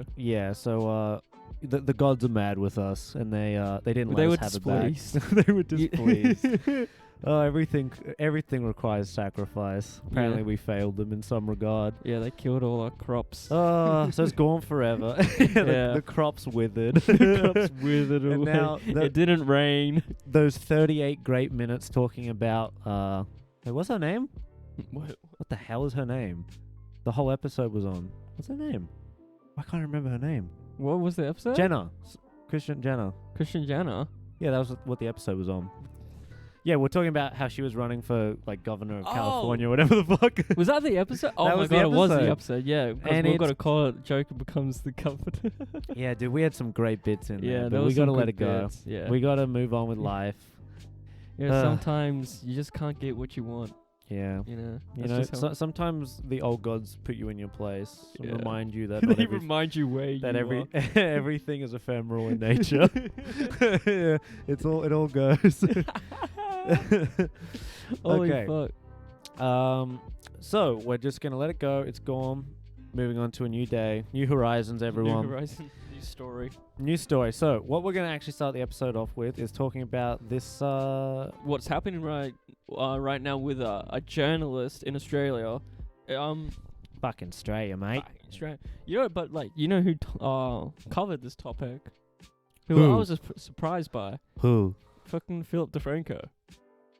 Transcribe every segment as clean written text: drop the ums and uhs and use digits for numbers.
show. Yeah, so the gods are mad with us, and they didn't They let were us have it displeased. back. They were displeased. Everything requires sacrifice. Apparently, Yeah. we failed them in some regard. Yeah, they killed all our crops. So it's gone forever. The crop's withered. The crops withered And away. now It didn't rain. those 38 great minutes talking about hey, what's her name? What? What the hell is her name? The whole episode was on. What's her name? I can't remember her name. What was the episode? Jenna. Christian Jenna. Christian Jenner. Yeah, that was what the episode was on. Yeah, we're talking about how she was running for like governor of California or whatever the fuck. Was that the episode? Oh That my was the god, it was the episode. episode. Yeah, because And we've got it's- to call it Joker becomes the governor. Yeah, dude, we had some great bits in Yeah, there, there but was we gotta some let good it go. bits, yeah. We gotta move on with life. Yeah, sometimes you just can't get what you want. Yeah. You know. You know, sometimes the old gods put you in your place and Yeah. remind you that not They every, remind you where that you are. everything is ephemeral in nature. Yeah, it all goes. Holy Okay. fuck. So we're just gonna let it go. It's gone. Moving on to a new day, new horizons, everyone. New Horizon, new story. New story. So what we're gonna actually start the episode off with is talking about this. What's happening right now with a journalist in Australia? Fucking Australia, mate. Australia. You know, but like, you know who covered this topic? Who Who? I was just surprised by. Who? Fucking Philip DeFranco.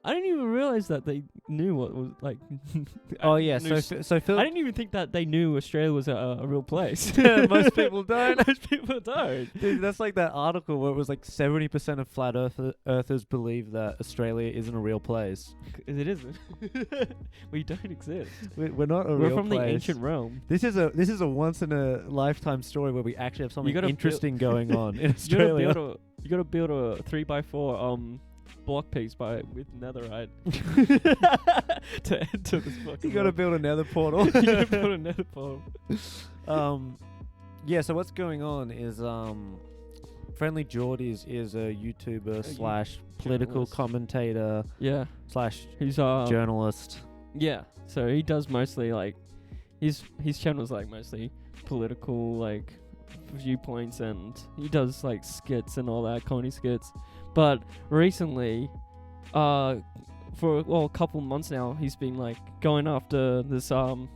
I didn't even realize that they knew what was like. Oh yeah. knew So I Philip. didn't even think that they knew Australia was a real place. Most people don't. Most people don't. Dude, that's like that article where it was like 70% of flat earthers believe that Australia isn't a real place. It isn't. We don't exist. We're not a We're real from place. the ancient realm. This is a once in a lifetime story where we actually have something gotta interesting going on in You Australia. gotta build a 3x4 block piece with netherite to enter this fucking. You gotta build a nether portal. You gotta build a nether portal. Yeah, so what's going on is Friendlyjordies is a YouTuber slash political journalist. commentator Yeah, slash he's journalist. yeah. So he does mostly like his channel is like mostly political like viewpoints, and he does like skits and all that, comedy skits. But recently, for a couple months now, he's been like going after this John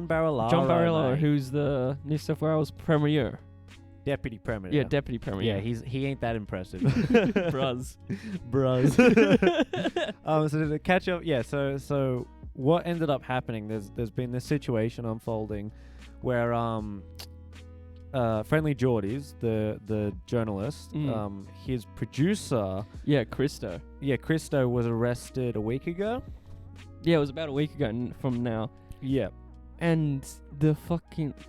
Barilaro. John Barilaro, mate. who's the New South Wales Premier. Deputy Premier. Yeah, Deputy Premier. Yeah, he ain't that impressive. Bruz. So to catch up, yeah. So what ended up happening? There's been this situation unfolding, where Friendlyjordies, the journalist, his producer, Christo. Christo was arrested a week ago. Yeah, it was about a week ago from now. Yeah. And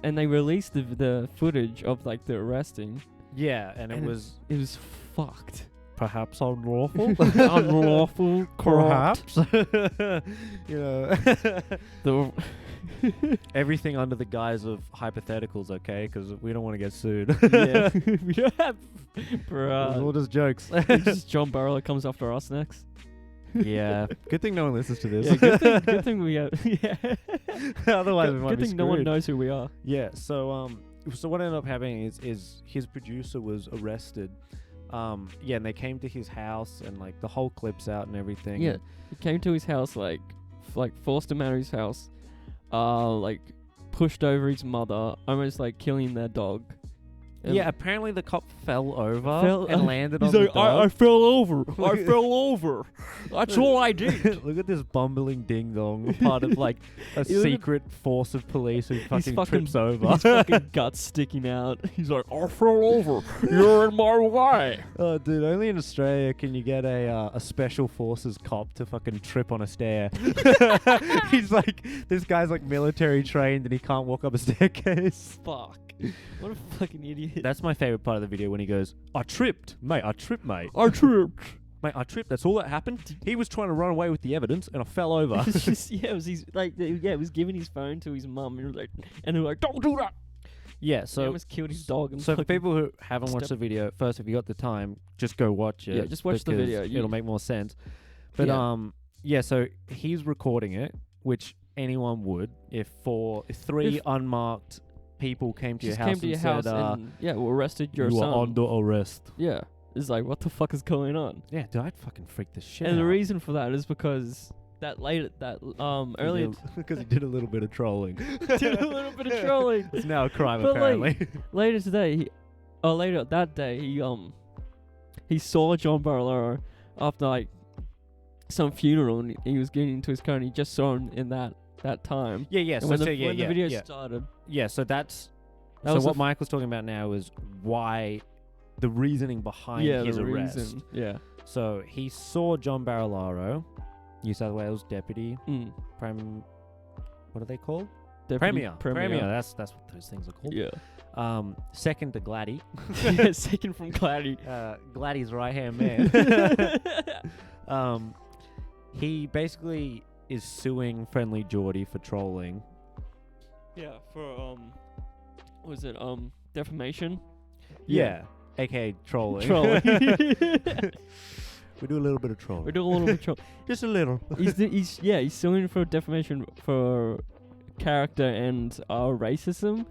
they released the footage of like the arresting. Yeah, and it And was It was fucked. perhaps unlawful. Unlawful, corrupt. Perhaps. You know. The Everything under the guise of hypotheticals, okay? Because we don't want to get sued. yeah, we don't have. It's all Bruh. just jokes. Just John Barrow comes after us next. Yeah. Good thing no one listens to this. Yeah, good thing we have. Yeah. Otherwise, we might good be thing no one screwed. knows who we are. Yeah. So what ended up happening is his producer was arrested. Yeah, and they came to his house, and like the whole clip's out and everything. Yeah, he came to his house, like forced him out of his house, like pushed over his mother, almost like killing their dog. Yeah, apparently the cop fell over and landed on He's the like, dog. I fell over. I fell over. That's all I did. Look at this bumbling ding dong, part of like a You look at- secret force of police who fucking fucking- trips over. His fucking guts sticking out. He's like, I fell over. You're in my way. Oh, dude, only in Australia can you get a special forces cop to fucking trip on a stair. He's like, this guy's like military trained and he can't walk up a staircase. Fuck. What a fucking idiot. That's my favorite part of the video when he goes, I tripped, mate. I tripped. I tripped. Mate, I tripped. That's all that happened. He was trying to run away with the evidence and I fell over. It's just, it was giving his phone to his mum, and he was like, don't do that. Yeah, He so almost killed his dog. And so for fucking- people who haven't watched the video, first, if you got the time, just go watch it. Yeah, just watch the because video. It'll make more sense. But Yeah. so he's recording it, which anyone would if three unmarked people came to Just your house came to your and house said, and we arrested your you son. are under arrest. Yeah, it's like, what the fuck is going on? Yeah, dude, I'd fucking freak the shit And out. the reason for that is because earlier Because he did a little bit of trolling. did a little bit of trolling. It's now a crime, But, like, apparently. Later today, later that day, he saw John Barilaro after like some funeral, and he was getting into his car, and he just saw him in that time. Yeah, And when the video started, Yeah, so that's... that So was what Michael's talking about now is why... The reasoning behind his the arrest. reason. Yeah. So he saw John Barilaro, New South Wales deputy, what are they called? Premier. Premier. That's what those things are called. Yeah. Second to Gladdy. Yeah, second from Gladdy. Gladdy's right hand man. He basically is suing Friendlyjordies for trolling. Yeah, for what was it defamation? Yeah. AKA trolling. Trolling. We do a little bit of trolling. We're doing a little bit of troll. Just a little. He's suing for defamation for character and racism,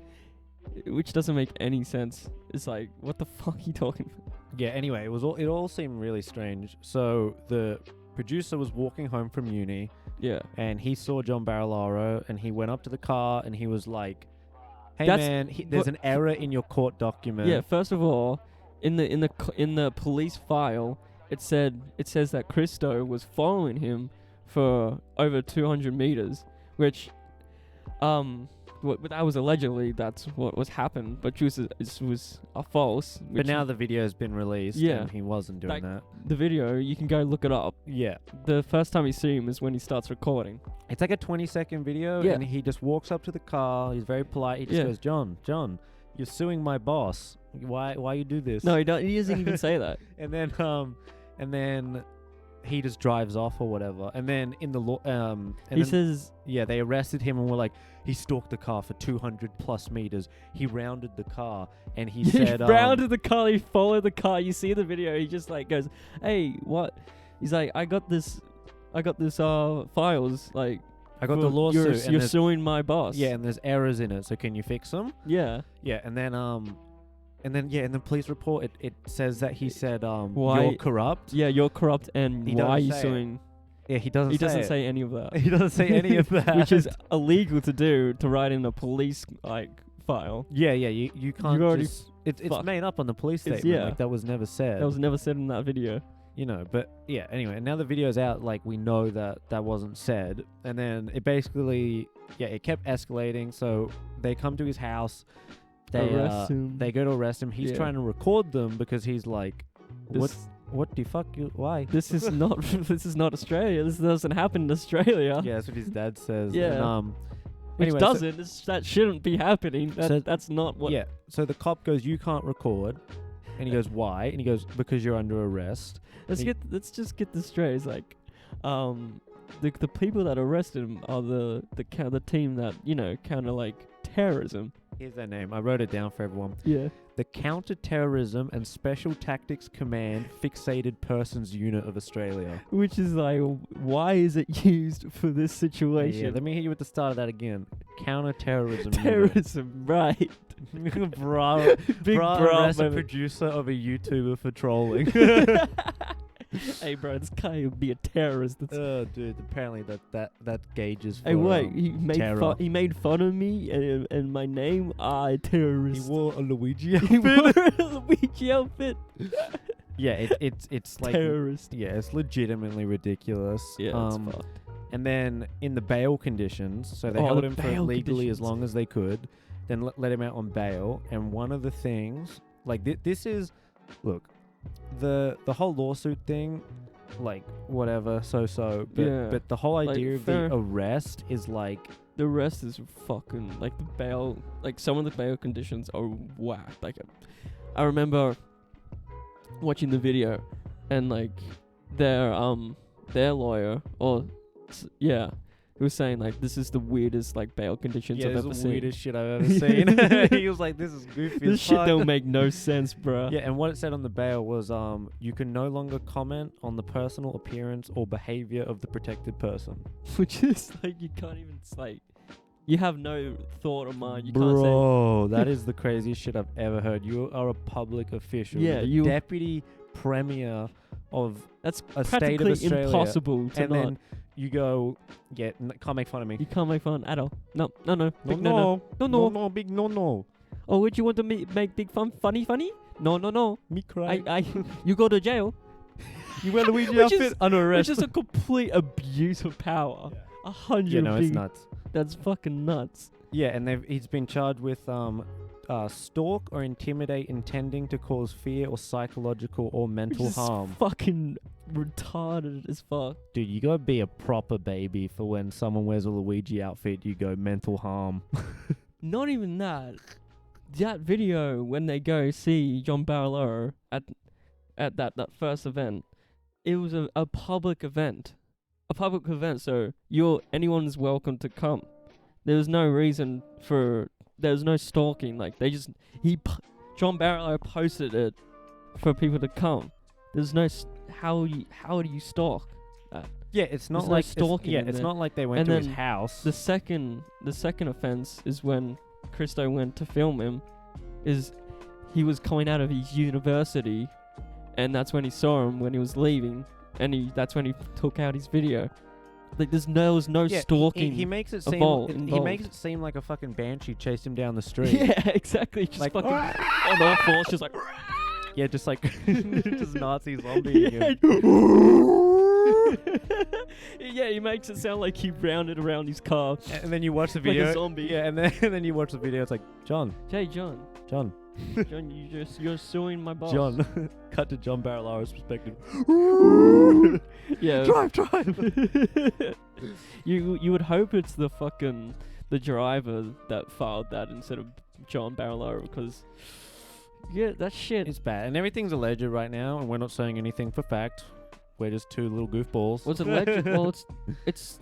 which doesn't make any sense. It's like, what the fuck are you talking about? Yeah, anyway, it all seemed really strange. So the producer was walking home from uni, Yeah. and he saw John Barilaro, and he went up to the car, and he was like, "Hey That's man, there's an error in your court document." Yeah, first of all, in the police file, it says that Christo was following him for over 200 meters, which that was allegedly that's what was happened, but it was false. But now the video's been released, Yeah. and he wasn't doing Like, that. the video, you can go look it up. Yeah. The first time you see him is when he starts recording. It's like a 20-second video, Yeah. and he just walks up to the car. He's very polite. He just goes, John, you're suing my boss. Why you do this?" No, he doesn't even say that. And then he just drives off or whatever. And then in the He says, yeah, they arrested him and were like, he stalked the car for 200 plus meters. He rounded the car, and he said, rounded the car, he followed the car. You see the video, he just like goes, "Hey, what?" He's like, I got this files, like, "I got the lawsuit, you're suing my boss." yeah, and there's errors in it. So can you fix them?" Yeah. Yeah, and then in the police report, it says that he said, Why- "You're corrupt." Yeah, you're corrupt, and He why are doesn't you say it. suing? Yeah, he doesn't. He doesn't it. say any of that. He doesn't say any of that, Which is illegal to do, to write in a police file. Yeah, you can't already just... It's fuck. made up on the police It's- statement. yeah. Like, that was never said. That was never said in that video. You know, but yeah, anyway, now the video's out, like, we know that wasn't said. And then it basically, it kept escalating. So they come to his house. Arrest him. They go to arrest him. He's Yeah. trying to record them because he's like, This- what the fuck? Why? This is not Australia. This doesn't happen in Australia. Yeah, that's what his dad says. Yeah. And, Which anyway, so- doesn't. That shouldn't be happening. That's not what. Yeah. So the cop goes, "You can't record." And he goes, "Why?" And he goes, "Because you're under arrest." Let's just get this straight. It's like, the people that arrested him are the team that counter like terrorism. Here's their name. I wrote it down for everyone. Yeah. The Counter-Terrorism and Special Tactics Command Fixated Persons Unit of Australia. Which is like, why is it used for this situation? Yeah, let me hit you with the start of that again. Counter-Terrorism Unit. Terrorism, right? Bro, Big bro, bro arrest a moment. producer of a YouTuber for trolling. Hey, bro, this guy would be a terrorist. Oh, dude, apparently that gauges for Hey, wait, he made terror. he made fun of me and my name. He Terrorist. wore a Luigi He outfit. wore a Luigi outfit. Yeah, it's like... Terrorist. Yeah, it's legitimately ridiculous. Yeah, it's fucked. And then in the bail conditions, so they Oh, held the him for bail legally as conditions. long as they could, then let him out on bail. And one of the things, like this is, look, the whole lawsuit thing, like whatever, but Yeah. but the whole Like, idea of fair. the arrest is like, The rest is fucking like the bail. Like some of the bail conditions are whack. Like I remember watching the video, and like their lawyer he was saying like this is the weirdest like bail conditions yeah, I've this ever is the seen. weirdest shit I've ever seen. He was like, this is goofy This as shit fuck. don't make no sense, bruh. Yeah, and what it said on the bail was, you can no longer comment on the personal appearance or behavior of the protected person. Which is like you can't even like You have no thought of mind. You can't say. Bro, that is the craziest shit I've ever heard. You are a public official. Yeah, the you- deputy premier of That's a state of practically Australia. impossible to And not. then you go, yeah, can't make fun of me. You can't make fun at all. No, no, no. No, Big no, no. No, no. big no. Oh, would you want to make big fun, funny? No, no, no. Me cry. You go to jail. You wear Luigi Which outfit is- under arrest. Which is a complete abuse of power. 100. Yeah, no, it's big- nuts. That's fucking nuts. Yeah, and he's been charged with stalk or intimidate intending to cause fear or psychological or mental Which is harm. fucking retarded as fuck. Dude, you gotta be a proper baby for when someone wears a Luigi outfit, you go mental harm. Not even that. That video when they go see John Barlow at that first event, it was a public event. A public event, so anyone's welcome to come. There was no reason for there was no stalking. Like John Barlow posted it for people to come. There's no how do you stalk that? Yeah, it's not There's no like stalking in it's there. not like they went And to his then house. The second offense is when Christo went to film him. Is he was coming out of his university, and that's when he saw him when he was leaving, and that's when he took out his video. Like there was no Yeah, stalking. He makes it involved. he makes it seem like a fucking banshee chased him down the street. Yeah, exactly. Just Like, fucking on all fours, just like. Yeah, just like just Nazi zombie. Yeah, he makes it sound like he rounded around his car. And then you watch the Like a video. zombie. Yeah, and then you watch the video. It's like John, Hey, John, you're suing my boss. John. Cut to John Barillara's perspective. Yeah. drive. You would hope it's the driver that filed that instead of John Barlow, because yeah, that shit. It's bad, and everything's alleged right now, and we're not saying anything for fact. We're just two little goofballs. Was it legend? Well, it's.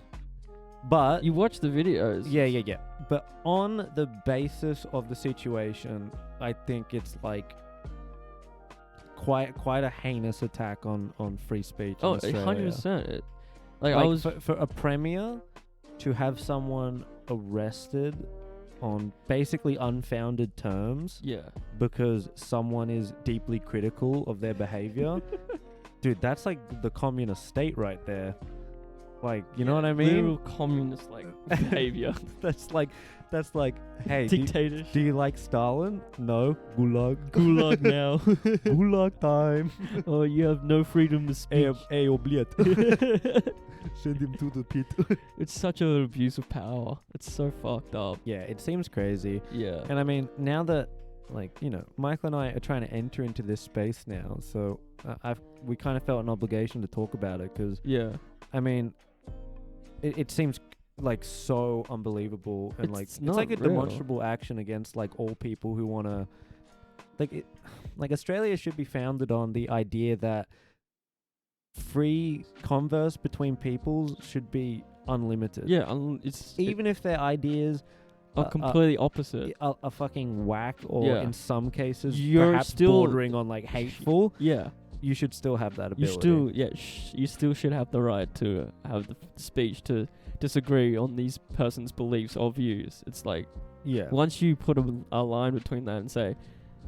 But You watch the videos. yeah. But on the basis of the situation, I think it's like quite a heinous attack on free speech. Oh, in Australia. 100%. Like I Like was. for a premier to have someone arrested on basically unfounded terms Yeah. because someone is deeply critical of their behavior. Dude, that's like the communist state right there. Like, you know what I mean? Literal communist like behavior. That's like, hey, Dictatorship. do you like Stalin? No. Gulag. Gulag now. Gulag time. Oh, you have no freedom to speak. Hey, obliet. Send him to the pit. It's such an abuse of power. It's so fucked up. Yeah, it seems crazy. Yeah. And I mean, now that, like, you know, Michael and I are trying to enter into this space now, so we kind of felt an obligation to talk about it because, Yeah. I mean, it seems like so unbelievable and It's it's like a not real. demonstrable action against like all people who want to, like Australia should be founded on the idea that free converse between peoples should be unlimited. Yeah. It's Even if their ideas are completely opposite. a fucking whack or Yeah. in some cases You're perhaps still- bordering on like hateful, Yeah. you should still have that You ability. you still should have the right to have the speech to disagree on these person's beliefs or views. It's like Yeah. once you put a line between that and say,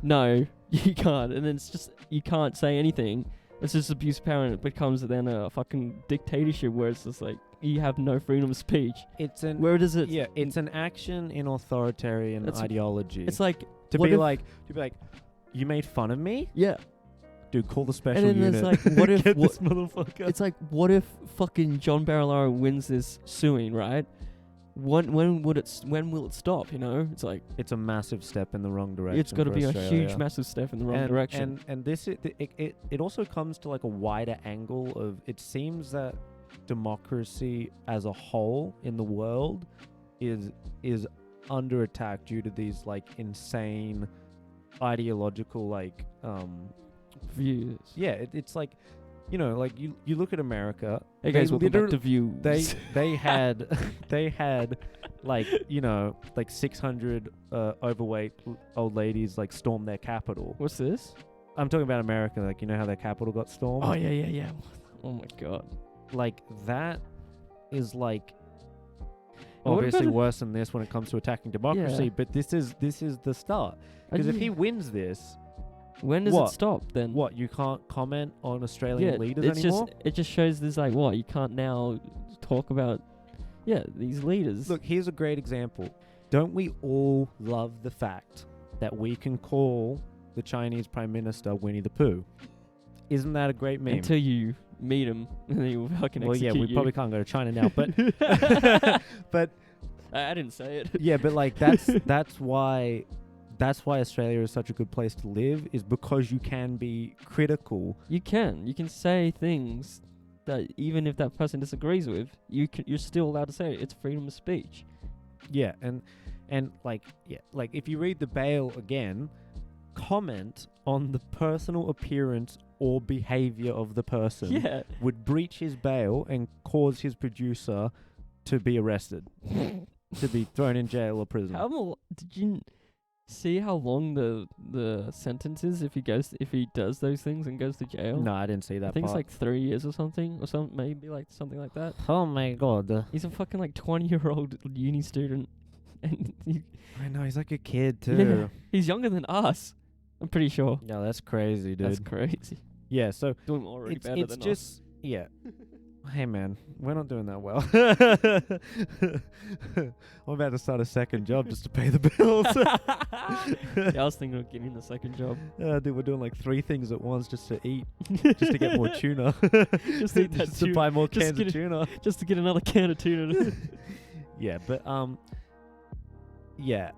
no, you can't, and then it's just you can't say anything. It's just abuse of power, and it becomes then a fucking dictatorship where it's just like you have no freedom of speech. It's an Where does it? yeah, it's an action in authoritarian It's- ideology. It's like to what be if- like you made fun of me? yeah. Dude, call the special And then unit. there's like, what if Get this motherfucker. It's like, what if fucking John Barilaro wins this suing, right? When will it stop? You know, it's like It's a massive step in the wrong direction. it's got to for be a Australia. huge, massive step in the wrong and, direction. And this it also comes to like a wider angle of it seems that democracy as a whole in the world is under attack due to these like insane ideological like Views. yeah it's like, you know, like you look at America. Hey they guys, welcome back to literally- Views. they had like, you know, like 600 overweight old ladies like storm their capital. What's this? I'm talking about America, like, you know how their capital got stormed? Oh yeah. Oh my god. Like that is like What obviously about worse than this when it comes to attacking democracy. Yeah. But this is the start. Because if he wins this, when does what? it stop then? what, you can't comment on Australian leaders it's anymore? it just shows this like what you can't now talk about. Yeah, these leaders. Look, here's a great example. Don't we all love the fact that we can call the Chinese Prime Minister Winnie the Pooh? Isn't that a great meme? until you meet him and then you fucking Well, yeah, execute we you. probably can't go to China now, but but I didn't say it. yeah, but like that's why Australia is such a good place to live, is because you can be critical. You can say things that even if that person disagrees with, you're still allowed to say it. It's freedom of speech. Yeah, and like if you read the bail again, comment on the personal appearance or behavior of the person Yeah. would breach his bail and cause his producer to be arrested, to be thrown in jail or prison. Did you see how long the sentence is if he does those things and goes to jail? No, I didn't see that I think part. it's like 3 years or something, maybe like something like that. Oh my god. He's a fucking like 20-year-old uni student, and I know, he's like a kid yeah, too. he's younger than us. I'm pretty sure. Yeah, that's crazy, dude. That's crazy. Yeah, so Doing already better it's than just yeah. Hey man, we're not doing that well. I'm about to start a second job just to pay the bills. Yeah, I was thinking of getting the second job. Dude, we're doing like 3 things at once just to eat, just to get more tuna. Just to eat that to tuna. buy more Just cans get of tuna. Just to get another can of tuna. Yeah, but yeah.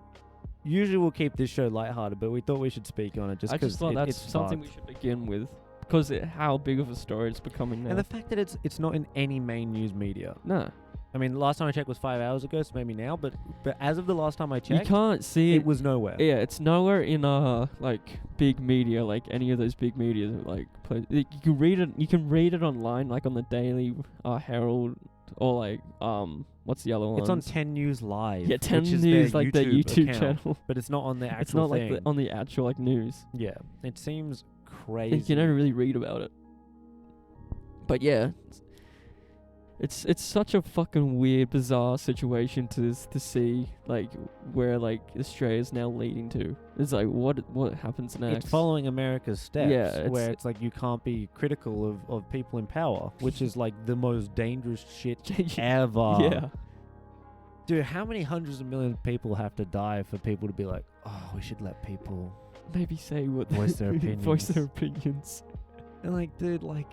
Usually we'll keep this show lighthearted, but we thought we should speak on it just I because just thought that's it's something fucked. we should begin with, because how big of a story it's becoming now. And the fact that it's not in any main news media. No, I mean, last time I checked was 5 hours ago, so maybe now, but as of the last time I you checked, can't see it was nowhere. Yeah, it's nowhere in like big media, like any of those big media like you can read it. You can read it online, like on the Daily Herald, or like what's the other one? It's on 10 News Live. Yeah, 10 which is News, their like their YouTube account, channel. but it's not on their actual It's not thing. like on the actual like news. Yeah, it seems You crazy. can only really read about it. But yeah, it's such a fucking weird, bizarre situation to see, like where like Australia's now leading to. It's like what happens next? It's following America's steps, Yeah, where it's like you can't be critical of people in power, which is like the most dangerous shit ever. Yeah. Dude, how many hundreds of millions of people have to die for people to be like, oh, we should let people Maybe say what voice their voice opinions. their opinions. And like, dude, like,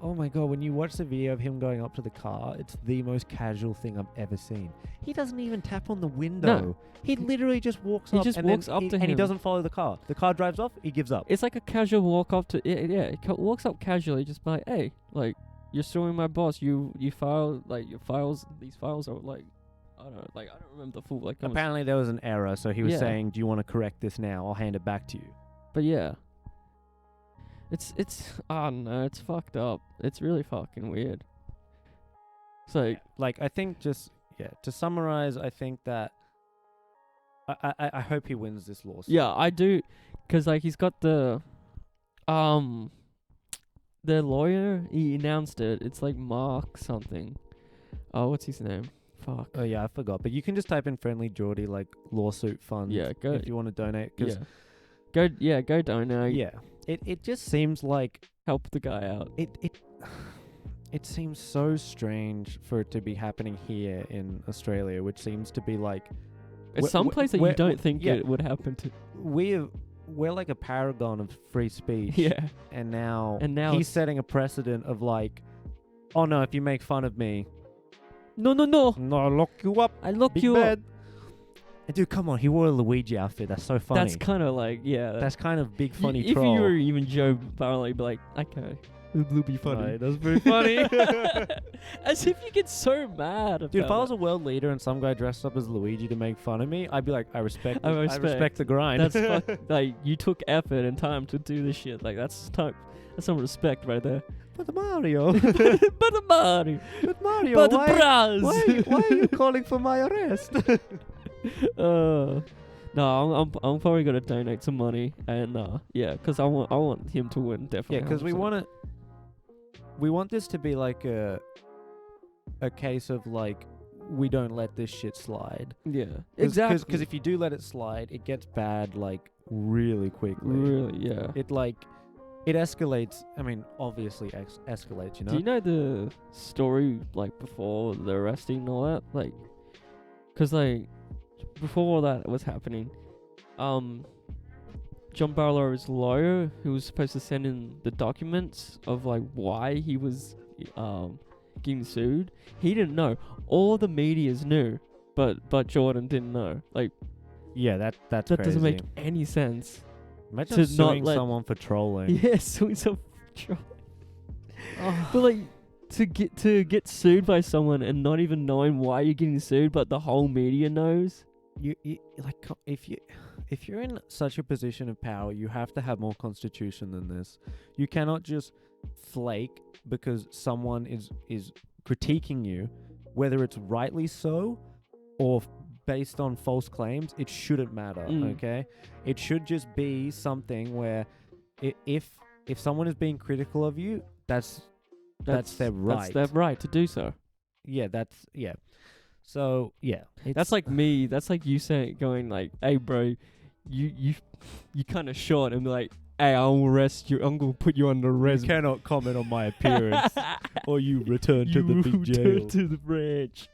oh my god, when you watch the video of him going up to the car, it's the most casual thing I've ever seen. He doesn't even tap on the window. No. He literally just walks He up. just and walks then up he, to and he him. doesn't follow the car. The car drives off, he gives up. It's like a casual walk up to walks up casually, just by hey, like you're suing my boss. You file like your files. These files are like I don't remember the full like. Apparently there was an error, so he was Yeah. saying, do you want to correct this now? I'll hand it back to you. But yeah, it's I don't know. It's fucked up. It's really fucking weird. It's like Like, I think just, to summarize, I think that I hope he wins this lawsuit. yeah, I do, 'cause like he's got the lawyer. He announced it. It's like Mark something. Oh, what's his name? Fuck. Oh yeah, I forgot. But you can just type in Friendlyjordies, like lawsuit fund. Yeah, go. if you want to donate. 'Cause Go donate. yeah, it just seems like Help the guy out. it seems so strange for it to be happening here in Australia, which seems to be like It's some place that you don't think it would happen to. we're like a paragon of free speech. Yeah. And now And now he's it's- setting a precedent of like, oh no, if you make fun of me, No. I'll lock you up. I look Big you bad. up. And dude, come on, he wore a Luigi outfit. That's so funny. That's kind of like That's kind of big funny If troll. you were even Joe Barley, be like, okay, it'll be funny. Right, that's pretty funny. As if you get so mad about Dude, if I was it. a world leader and some guy dressed up as Luigi to make fun of me, I'd be like, I respect the grind. That's like you took effort and time to do this shit. Like that's some respect right there. But Mario, But the Mario, but Mario, but the why bras. why are you calling for my arrest? No, I'm probably gonna donate some money and yeah, because I want him to win definitely. Yeah, because we 100%. want this to be like a case of like we don't let this shit slide. Yeah, exactly. Because if you do let it slide, it gets bad like really quickly. Really, yeah. It escalates. I mean, obviously escalates. You know. Do you know the story like before the arresting and all that? Like, cause like before all that was happening, John Barlow's lawyer, who was supposed to send in the documents of like why he was getting sued, he didn't know. All the media's knew, but Jordan didn't know. Like, yeah, that's that crazy. doesn't make any sense. Imagine to suing not let- someone for trolling. Yeah, suing some troll. But like to get sued by someone and not even knowing why you're getting sued, but the whole media knows. You like if you're in such a position of power, you have to have more constitution than this. You cannot just flake because someone is critiquing you, whether it's rightly so or based on false claims. It shouldn't matter. Okay, it should just be something where if someone is being critical of you, that's their right. That's their right to do so. Yeah, So yeah, That's like me. That's like you saying, going like, "Hey, bro, you kind of short," and be like, "Hey, I'll arrest you. I'm gonna put you under arrest. You cannot comment on my appearance, or you return to the big You jail." return to the ranch.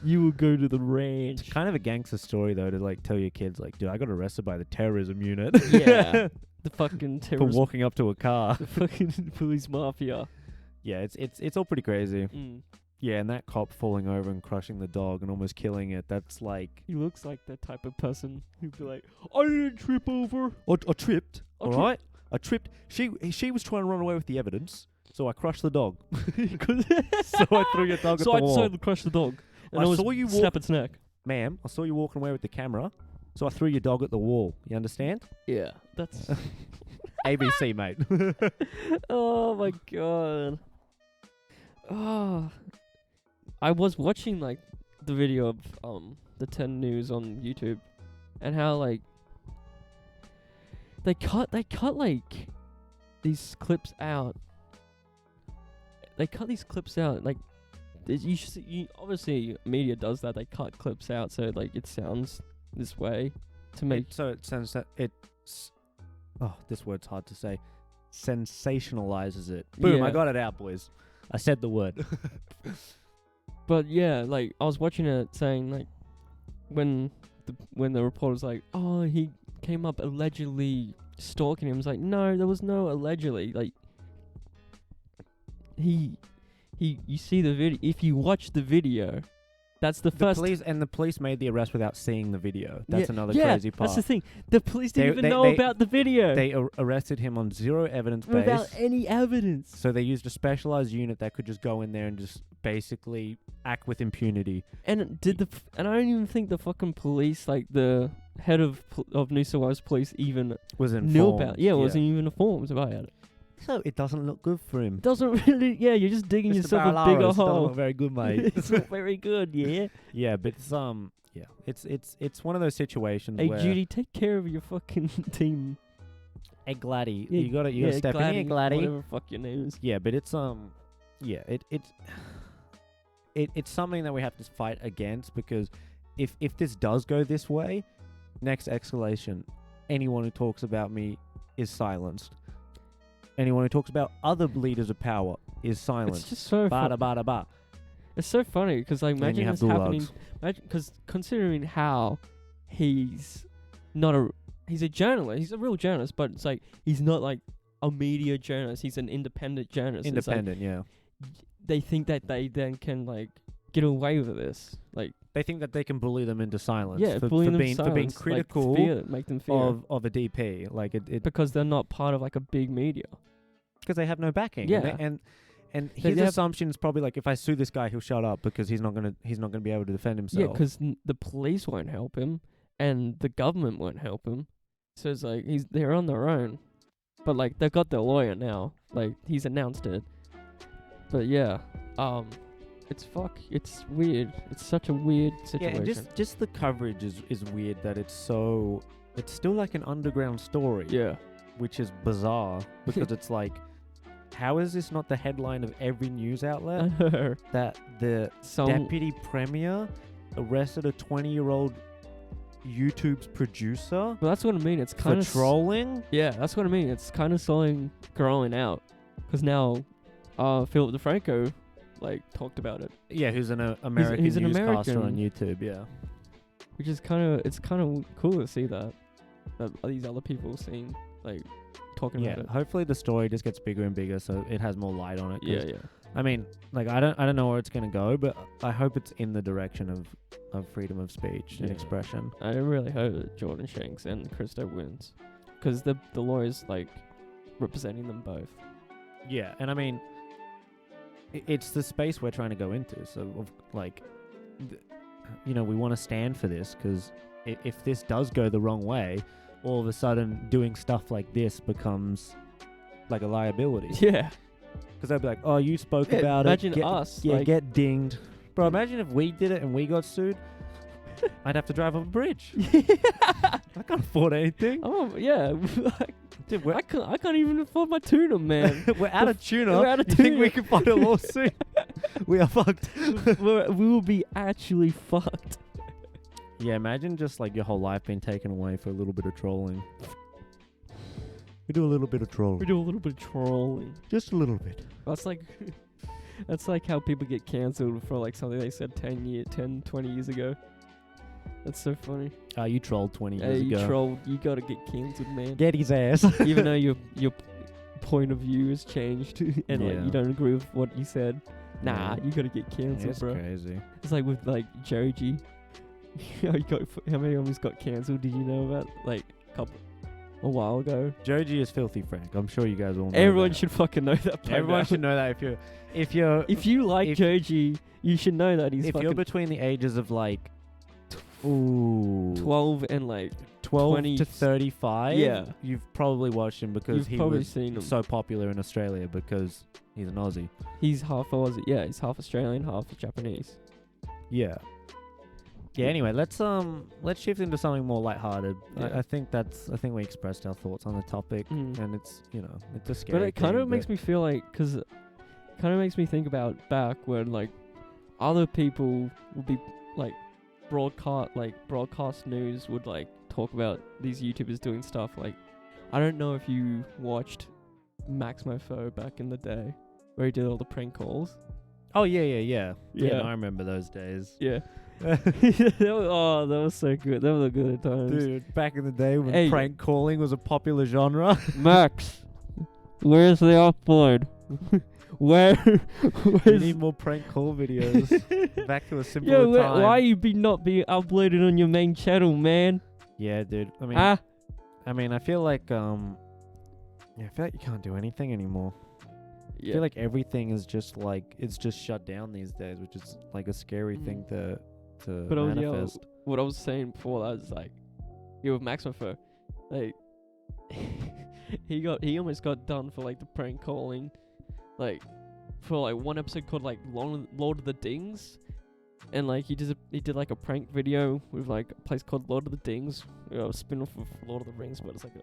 You will go to the ranch." It's kind of a gangster story though to like tell your kids like, "Dude, I got arrested by the terrorism unit." Yeah, the fucking for terrorist, walking up to a car. the fucking police mafia. Yeah, it's all pretty crazy. Mm. Yeah, and that cop falling over and crushing the dog and almost killing it. That's like He looks like the type of person who'd be like, "I didn't trip over. I tripped. I All right, I tripped. She was trying to run away with the evidence, so I crushed the dog. So I threw your dog at So the I wall. decided to crush the dog. And I I was saw you snap its neck. Ma'am, I saw you walking away with the camera, so I threw your dog at the wall. You understand? Yeah, that's. ABC, mate. Oh my god. Oh, I was watching like the video of the 10 News on YouTube, and how like they cut like these clips out. They cut these clips out like. You should see, obviously media does that. They cut clips out so like it sounds this way to make So it sounds that it's this word's hard to say. Sensationalizes it. Boom! Yeah. I got it out, boys. I said the word. But yeah, like I was watching it saying like when the reporter's like, "Oh, he came up allegedly stalking him." It's like, no, there was no allegedly. Like you see the video. If you watch the video, that's the first. The police made the arrest without seeing the video. That's another yeah, crazy part. that's the thing. The police didn't even know about the video. They arrested him on zero evidence base. Without any evidence. So they used a specialized unit that could just go in there and just basically act with impunity. And I don't even think the fucking police, like the head of New South Wales Police, even Was informed. knew about. Yeah, wasn't even informed about it. So it doesn't look good for him. Doesn't really. Yeah, you're just digging Mr. yourself a Barlaros, bigger doesn't hole. look very good, mate. It's not very good. Yeah. Yeah, but it's one of those situations Hey where Judy, take care of your fucking team. Hey Gladdy, Yeah, you gotta step in here, Gladdy. Whatever fuck your name is. Yeah, but it's it's something that we have to fight against, because if this does go this way, next escalation, anyone who talks about me is silenced. Anyone who talks about other leaders of power is silenced. It's just so Ba. It's so funny because like And then you imagine have this happening. gulags. Because considering how he's a journalist, he's a real journalist, but it's like he's not like a media journalist. He's an independent journalist. It's like, Independent, yeah. they think that they then can like get away with this, like They think that they can bully them into silence. yeah, for bullying them being silence, critical like, make them fear of a DP. Like it because they're not part of like a big media. because they have no backing. Yeah. And They his have- assumption is probably like, if I sue this guy, he'll shut up because he's not gonna be able to defend himself. Yeah, because the police won't help him, and the government won't help him. So it's like they're on their own. But like they've got their lawyer now. Like he's announced it. But yeah, it's weird. It's such a weird situation. Yeah, and just the coverage is weird, that it's still like an underground story. Yeah. Which is bizarre because it's like, how is this not the headline of every news outlet? I know. That the deputy premier arrested a 20-year-old YouTube's producer Well, that's what I mean. It's for kind of trolling. Yeah, that's what I mean. It's kind of slowing, growing out, because now, Philip DeFranco, like, talked about it, Yeah, who's an American he's an newscaster American. on YouTube. Yeah. which is kind of cool to see that these other people seeing, like, talking Yeah. about it. Hopefully the story just gets bigger and bigger, so it has more light on it. 'cause, Yeah. I mean, like, I don't know where it's gonna go, but I hope it's in the direction of freedom of speech and Yeah. expression. I really hope that Jordan Shanks and Christo wins, because the lawyers, like, representing them both. Yeah, and I mean, it's the space we're trying to go into. So, like, we want to stand for this, because if this does go the wrong way, all of a sudden doing stuff like this becomes like a liability. Yeah. Because they'll be like, oh, you spoke Yeah, about imagine it. us. Yeah, like, get dinged. Bro, imagine if we did it and we got sued. I'd have to drive up a bridge. I can't afford anything. Oh yeah. Dude, I can't even afford my tuna, man. we're out of tuna. We're out of You think tuna. we can find a lawsuit? We are fucked. We will be actually fucked. Yeah, imagine just like your whole life being taken away for a little bit of trolling. We do a little bit of We trolling. do a little bit of trolling. Just a little bit. That's like that's like how people get cancelled for like something they said 10, 20 years ago. That's so funny. You trolled 20 Hey, years you ago. trolled. You gotta get cancelled, man. Get his ass. Even though your point of view has changed and like Yeah. you don't agree with what you said. Nah, Yeah. you gotta get cancelled, It's bro. crazy. It's like with like Joji. How many of them got cancelled? Did you know about like a while ago? Joji is filthy frank. I'm sure you guys all know Everyone that. should fucking know that. by Everyone now. should know that if you're If you like if- Joji, you should know that he's if fucking you're between the ages of like 12 and like 20 to 35, Yeah. you've probably watched him because you've he probably was seen him. so popular in Australia because he's an Aussie. He's half Aussie. Yeah, he's half Australian, half Japanese. Yeah. Yeah. Anyway, let's shift into something more lighthearted. Yeah. I think we expressed our thoughts on the topic, and it's it's a scary. But it kind thing, of makes me feel like, because it kind of makes me think about back when like other people would be like broadcast news would like talk about these YouTubers doing stuff. Like, I don't know if you watched Max Mofo back in the day where he did all the prank calls. Oh yeah. Yeah. No, I remember those days. Yeah. that was so good. That was a good times. Dude, back in the day when Hey. prank calling was a popular genre. Max, where's the offboard? We Where's need more prank call videos. Back to a simpler Yo, time. why you not be uploaded on your main channel, man? Yeah, dude. I mean, I feel like I feel like you can't do anything anymore. I Yeah. feel like everything is just like it's just shut down these days, which is like a scary thing to But manifest. what I was saying before that was like, with Max Mofo, like he almost got done for like the prank calling, like for like one episode called like Lord of the Dings, and like he did like a prank video with like a place called Lord of the Dings, a spin off of Lord of the Rings, but it's like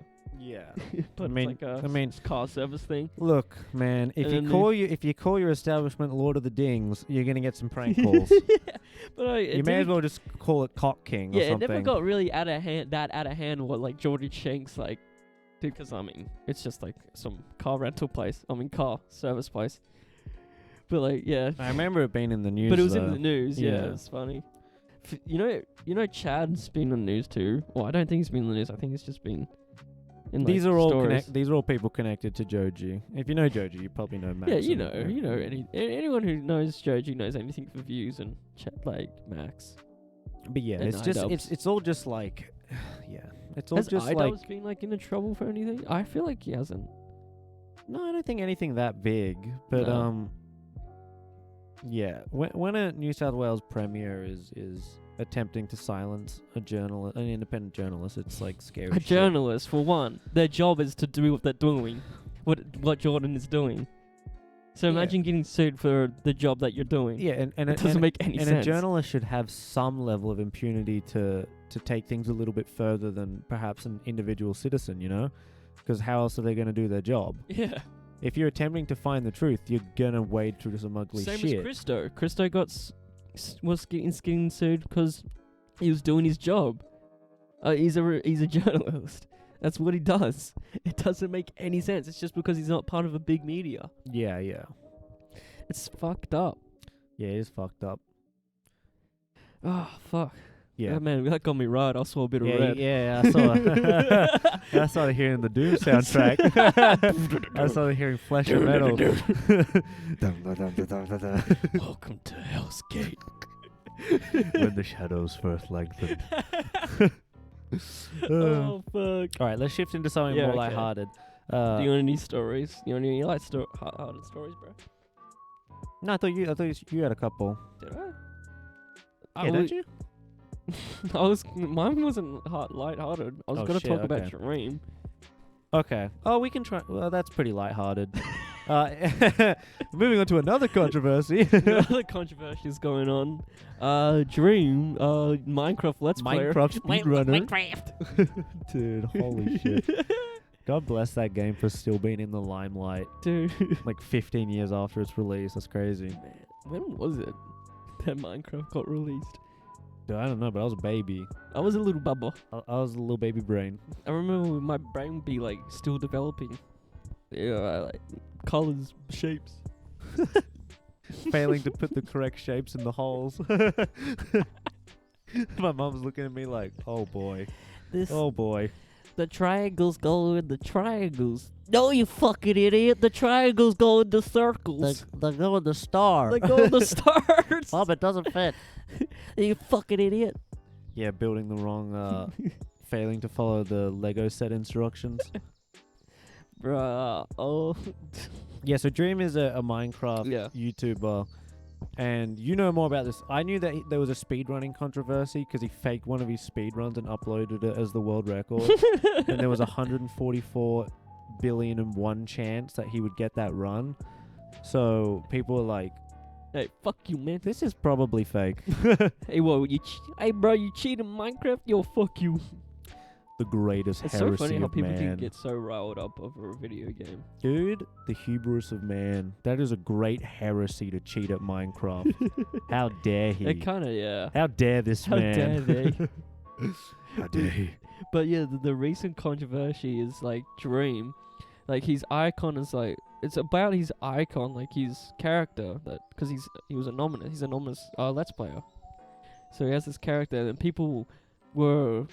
but I mean, it's like I mean, car service thing. look, man, if And you call your establishment Lord of the Dings, you're gonna get some prank calls. Yeah, but You may as well just call it Cock King or Yeah, it something. never got really out of hand. What like Jordan Shanks like, dude? Because I mean, it's just like some car rental place. I mean, car service place. But like, yeah. I remember it being in the news. But it was though. in the news. Yeah, Yeah. it's funny. You know, Chad's been on the news too. Well, I don't think he's been on the news. I think it's just been. In, like, These are all stories. These are all people connected to Joji. If you know Joji, you probably know Max. Yeah, you and- know, anyone who knows Joji knows anything for views and like Max. But yeah, and it's just iDubbbz. it's all just like, yeah, it's all Has just like. iDubbbz been like in trouble for anything? I feel like he hasn't. No, I don't think anything that big. But No. yeah, when a New South Wales premier is attempting to silence an independent journalist, it's like scary. A shit. journalist, for one, their job is to do what they're doing, what Jordan is doing. So Yeah. imagine getting sued for the job that you're doing. Yeah, and It doesn't make any and sense. a journalist should have some level of impunity to take things a little bit further than perhaps an individual citizen, you know? Because how else are they going to do their job? Yeah. if you're attempting to find the truth, you're gonna wade through some ugly Same shit. as Christo. Christo got was getting sued because he was doing his job. He's a journalist. That's what he does. It doesn't make any sense. It's just because he's not part of a big media. Yeah. It's fucked up. Yeah, it is fucked up. Oh, fuck. Yeah. Oh, man, that got me right. I saw a bit of red. Yeah, I saw. I started hearing the Doom soundtrack. I started hearing Flesh and Metal. Welcome to Hell's Gate. When the shadows first lengthened. Oh, fuck. All right, let's shift into something Yeah, more okay. lighthearted. Do you want any stories? You like hearted stories, bro? No, I thought you had a couple. Did I? Yeah, don't you? Mine wasn't lighthearted. I was Oh, gonna shit, talk about okay. Dream. Okay. Oh, we can try. Well, that's pretty lighthearted. Moving on to another controversy. Another controversy is going on. Dream, Minecraft Let's Player. Minecraft speedrunner. Minecraft. Dude, holy shit. God bless that game for still being in the limelight. Dude. Like 15 years after its release. That's crazy. Man, when was it that Minecraft got released? Dude, I don't know, but I was a baby. I was a little bubba. I was a little baby brain. I remember my brain would be like still developing. Yeah, like colors, shapes. Failing to put the correct shapes in the holes. My mom's looking at me like, oh boy. Oh boy. The triangles go in the triangles. No, you fucking idiot. The triangles go in the circles. They go in the star. They go in the stars. Mom, it doesn't fit. You fucking idiot. Yeah, building the wrong, failing to follow the Lego set instructions. Bruh. Oh. Yeah, so Dream is a Minecraft YouTuber. And you know more about this. I knew that there was a speedrunning controversy because he faked one of his speedruns and uploaded it as the world record. And there was 144 billion and one chance that he would get that run. So people were like, Hey, fuck you, man. this is probably fake. Hey, what? Hey, bro, you cheat in Minecraft? Yo, fuck you. The greatest It's heresy so funny how of people man. can get so riled up over a video game. Dude, the hubris of man. That is a great heresy to cheat at Minecraft. How dare he? It kind of, yeah. How dare this How man? dare they? How dare he? But yeah, the recent controversy is like Dream. Like his icon is like, it's about his icon, like his character, that because he was anonymous. He's anonymous Let's Player. So he has this character, and people were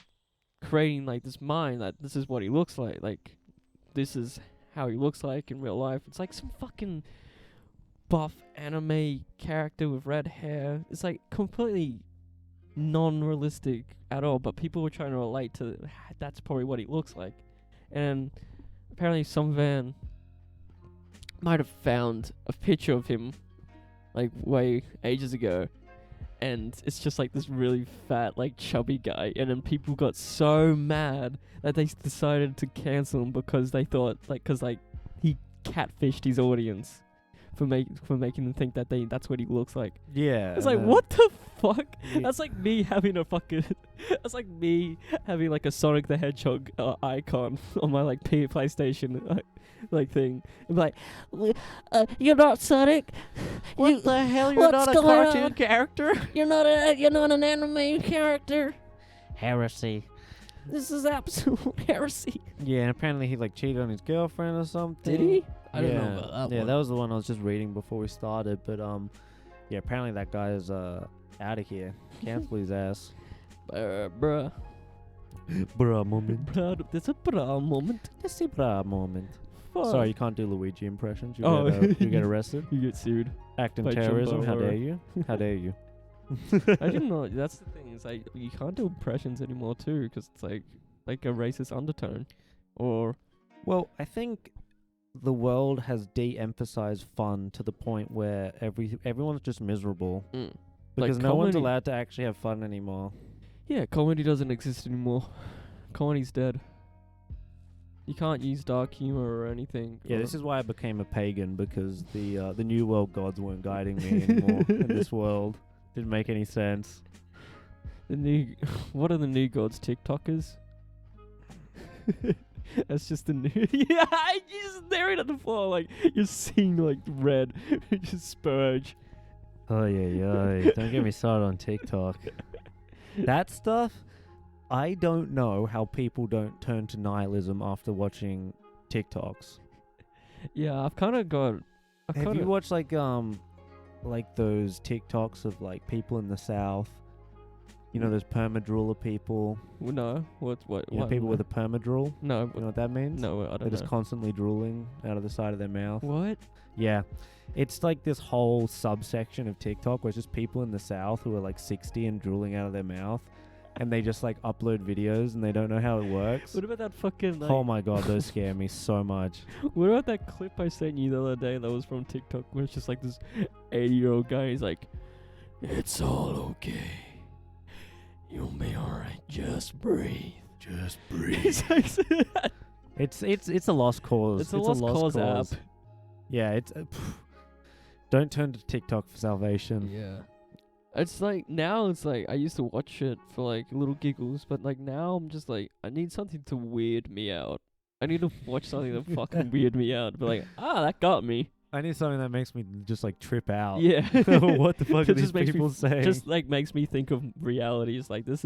creating like this mind that this is what he looks like this is how he looks like in real life. It's like some fucking buff anime character with red hair. It's like completely non-realistic at all, but people were trying to relate to that's probably what he looks like. And apparently some van might have found a picture of him like way ages ago, and it's just like this really fat, like chubby guy, and then people got so mad that they decided to cancel him because they thought because he catfished his audience for making them think that that's what he looks like. Yeah. It's like, what the fuck? Yeah. That's like me having a fucking that's like me having like a Sonic the Hedgehog icon on my like PlayStation like thing. I'm like, you're not Sonic. What the hell? You're not a cartoon character? You're not an anime character. Heresy. This is absolute heresy. Yeah, and apparently he like cheated on his girlfriend or something. Did he? I yeah. don't know about that Yeah, one. that was the one I was just reading before we started. But yeah, apparently that guy is out of here. Cancel his ass. Bruh. Bruh moment. Bruh, there's a bruh moment. That's a bruh moment. Fuck. Sorry, you can't do Luigi impressions. Oh. You get arrested. You get sued. Acting By terrorism. Jumbo How Horror. dare you? How dare you? I didn't know. That's the thing. Is like you can't do impressions anymore too, because it's like a racist undertone, or Well, I think the world has de-emphasized fun to the point where everyone's just miserable because like no one's comedy- allowed to actually have fun anymore. Yeah, comedy doesn't exist anymore. Comedy's dead. You can't use dark humor or anything. Yeah, this is why I became a pagan, because the new world gods weren't guiding me anymore in this world. Didn't make any sense. the new. What are the new gods? TikTokers. That's just the new. Yeah, you're just staring at the floor like you're seeing like red. Just spurge. Oh yeah. Don't get me started on TikTok. That stuff, I don't know how people don't turn to nihilism after watching TikToks. Yeah, I've kind of got. Have you watched like those TikToks of like people in the South? You know, those perma-drooler people. No, what? You know, people with a perma-drool. No, You know what that means? no, I don't They're know. just constantly drooling out of the side of their mouth. What? Yeah. It's like this whole subsection of TikTok where it's just people in the South who are like 60 and drooling out of their mouth. And they just like upload videos and they don't know how it works. What about that fucking like? Oh my god, those scare me so much. What about that clip I sent you the other day that was from TikTok where it's just like this 80-year-old guy, he's like, "It's all okay. You'll be alright. Just breathe. Just breathe." It's a lost cause. It's a lost cause app. Yeah, it's don't turn to TikTok for salvation. Yeah. It's like now it's like I used to watch it for like little giggles, but like now I'm just like I need something to weird me out. I need to watch something that fucking weird me out. But like, that got me. I need something that makes me just like trip out. Yeah. What the fuck are It these just makes me people saying? Just like makes me think of reality. It's like is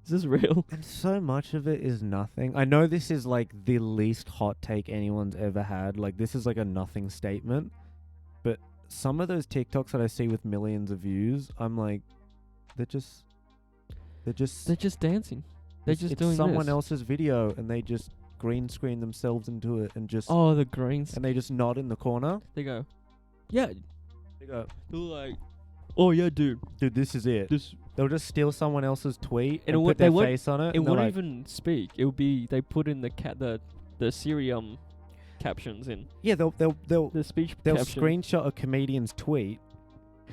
this real? And so much of it is nothing. I know this is like the least hot take anyone's ever had. Like this is like a nothing statement. But some of those TikToks that I see with millions of views, I'm like, they're just dancing. They're just doing someone this. else's video and they just green screen themselves into it and just The greens. and they just nod in the corner. They go, yeah. They go, They're like, oh yeah, dude. this is it. They'll just steal someone else's tweet and And put their face on it. It and they're won't like, even speak. It would be they put in the Siri captions in yeah, they'll the speech. they'll caption. screenshot a comedian's tweet,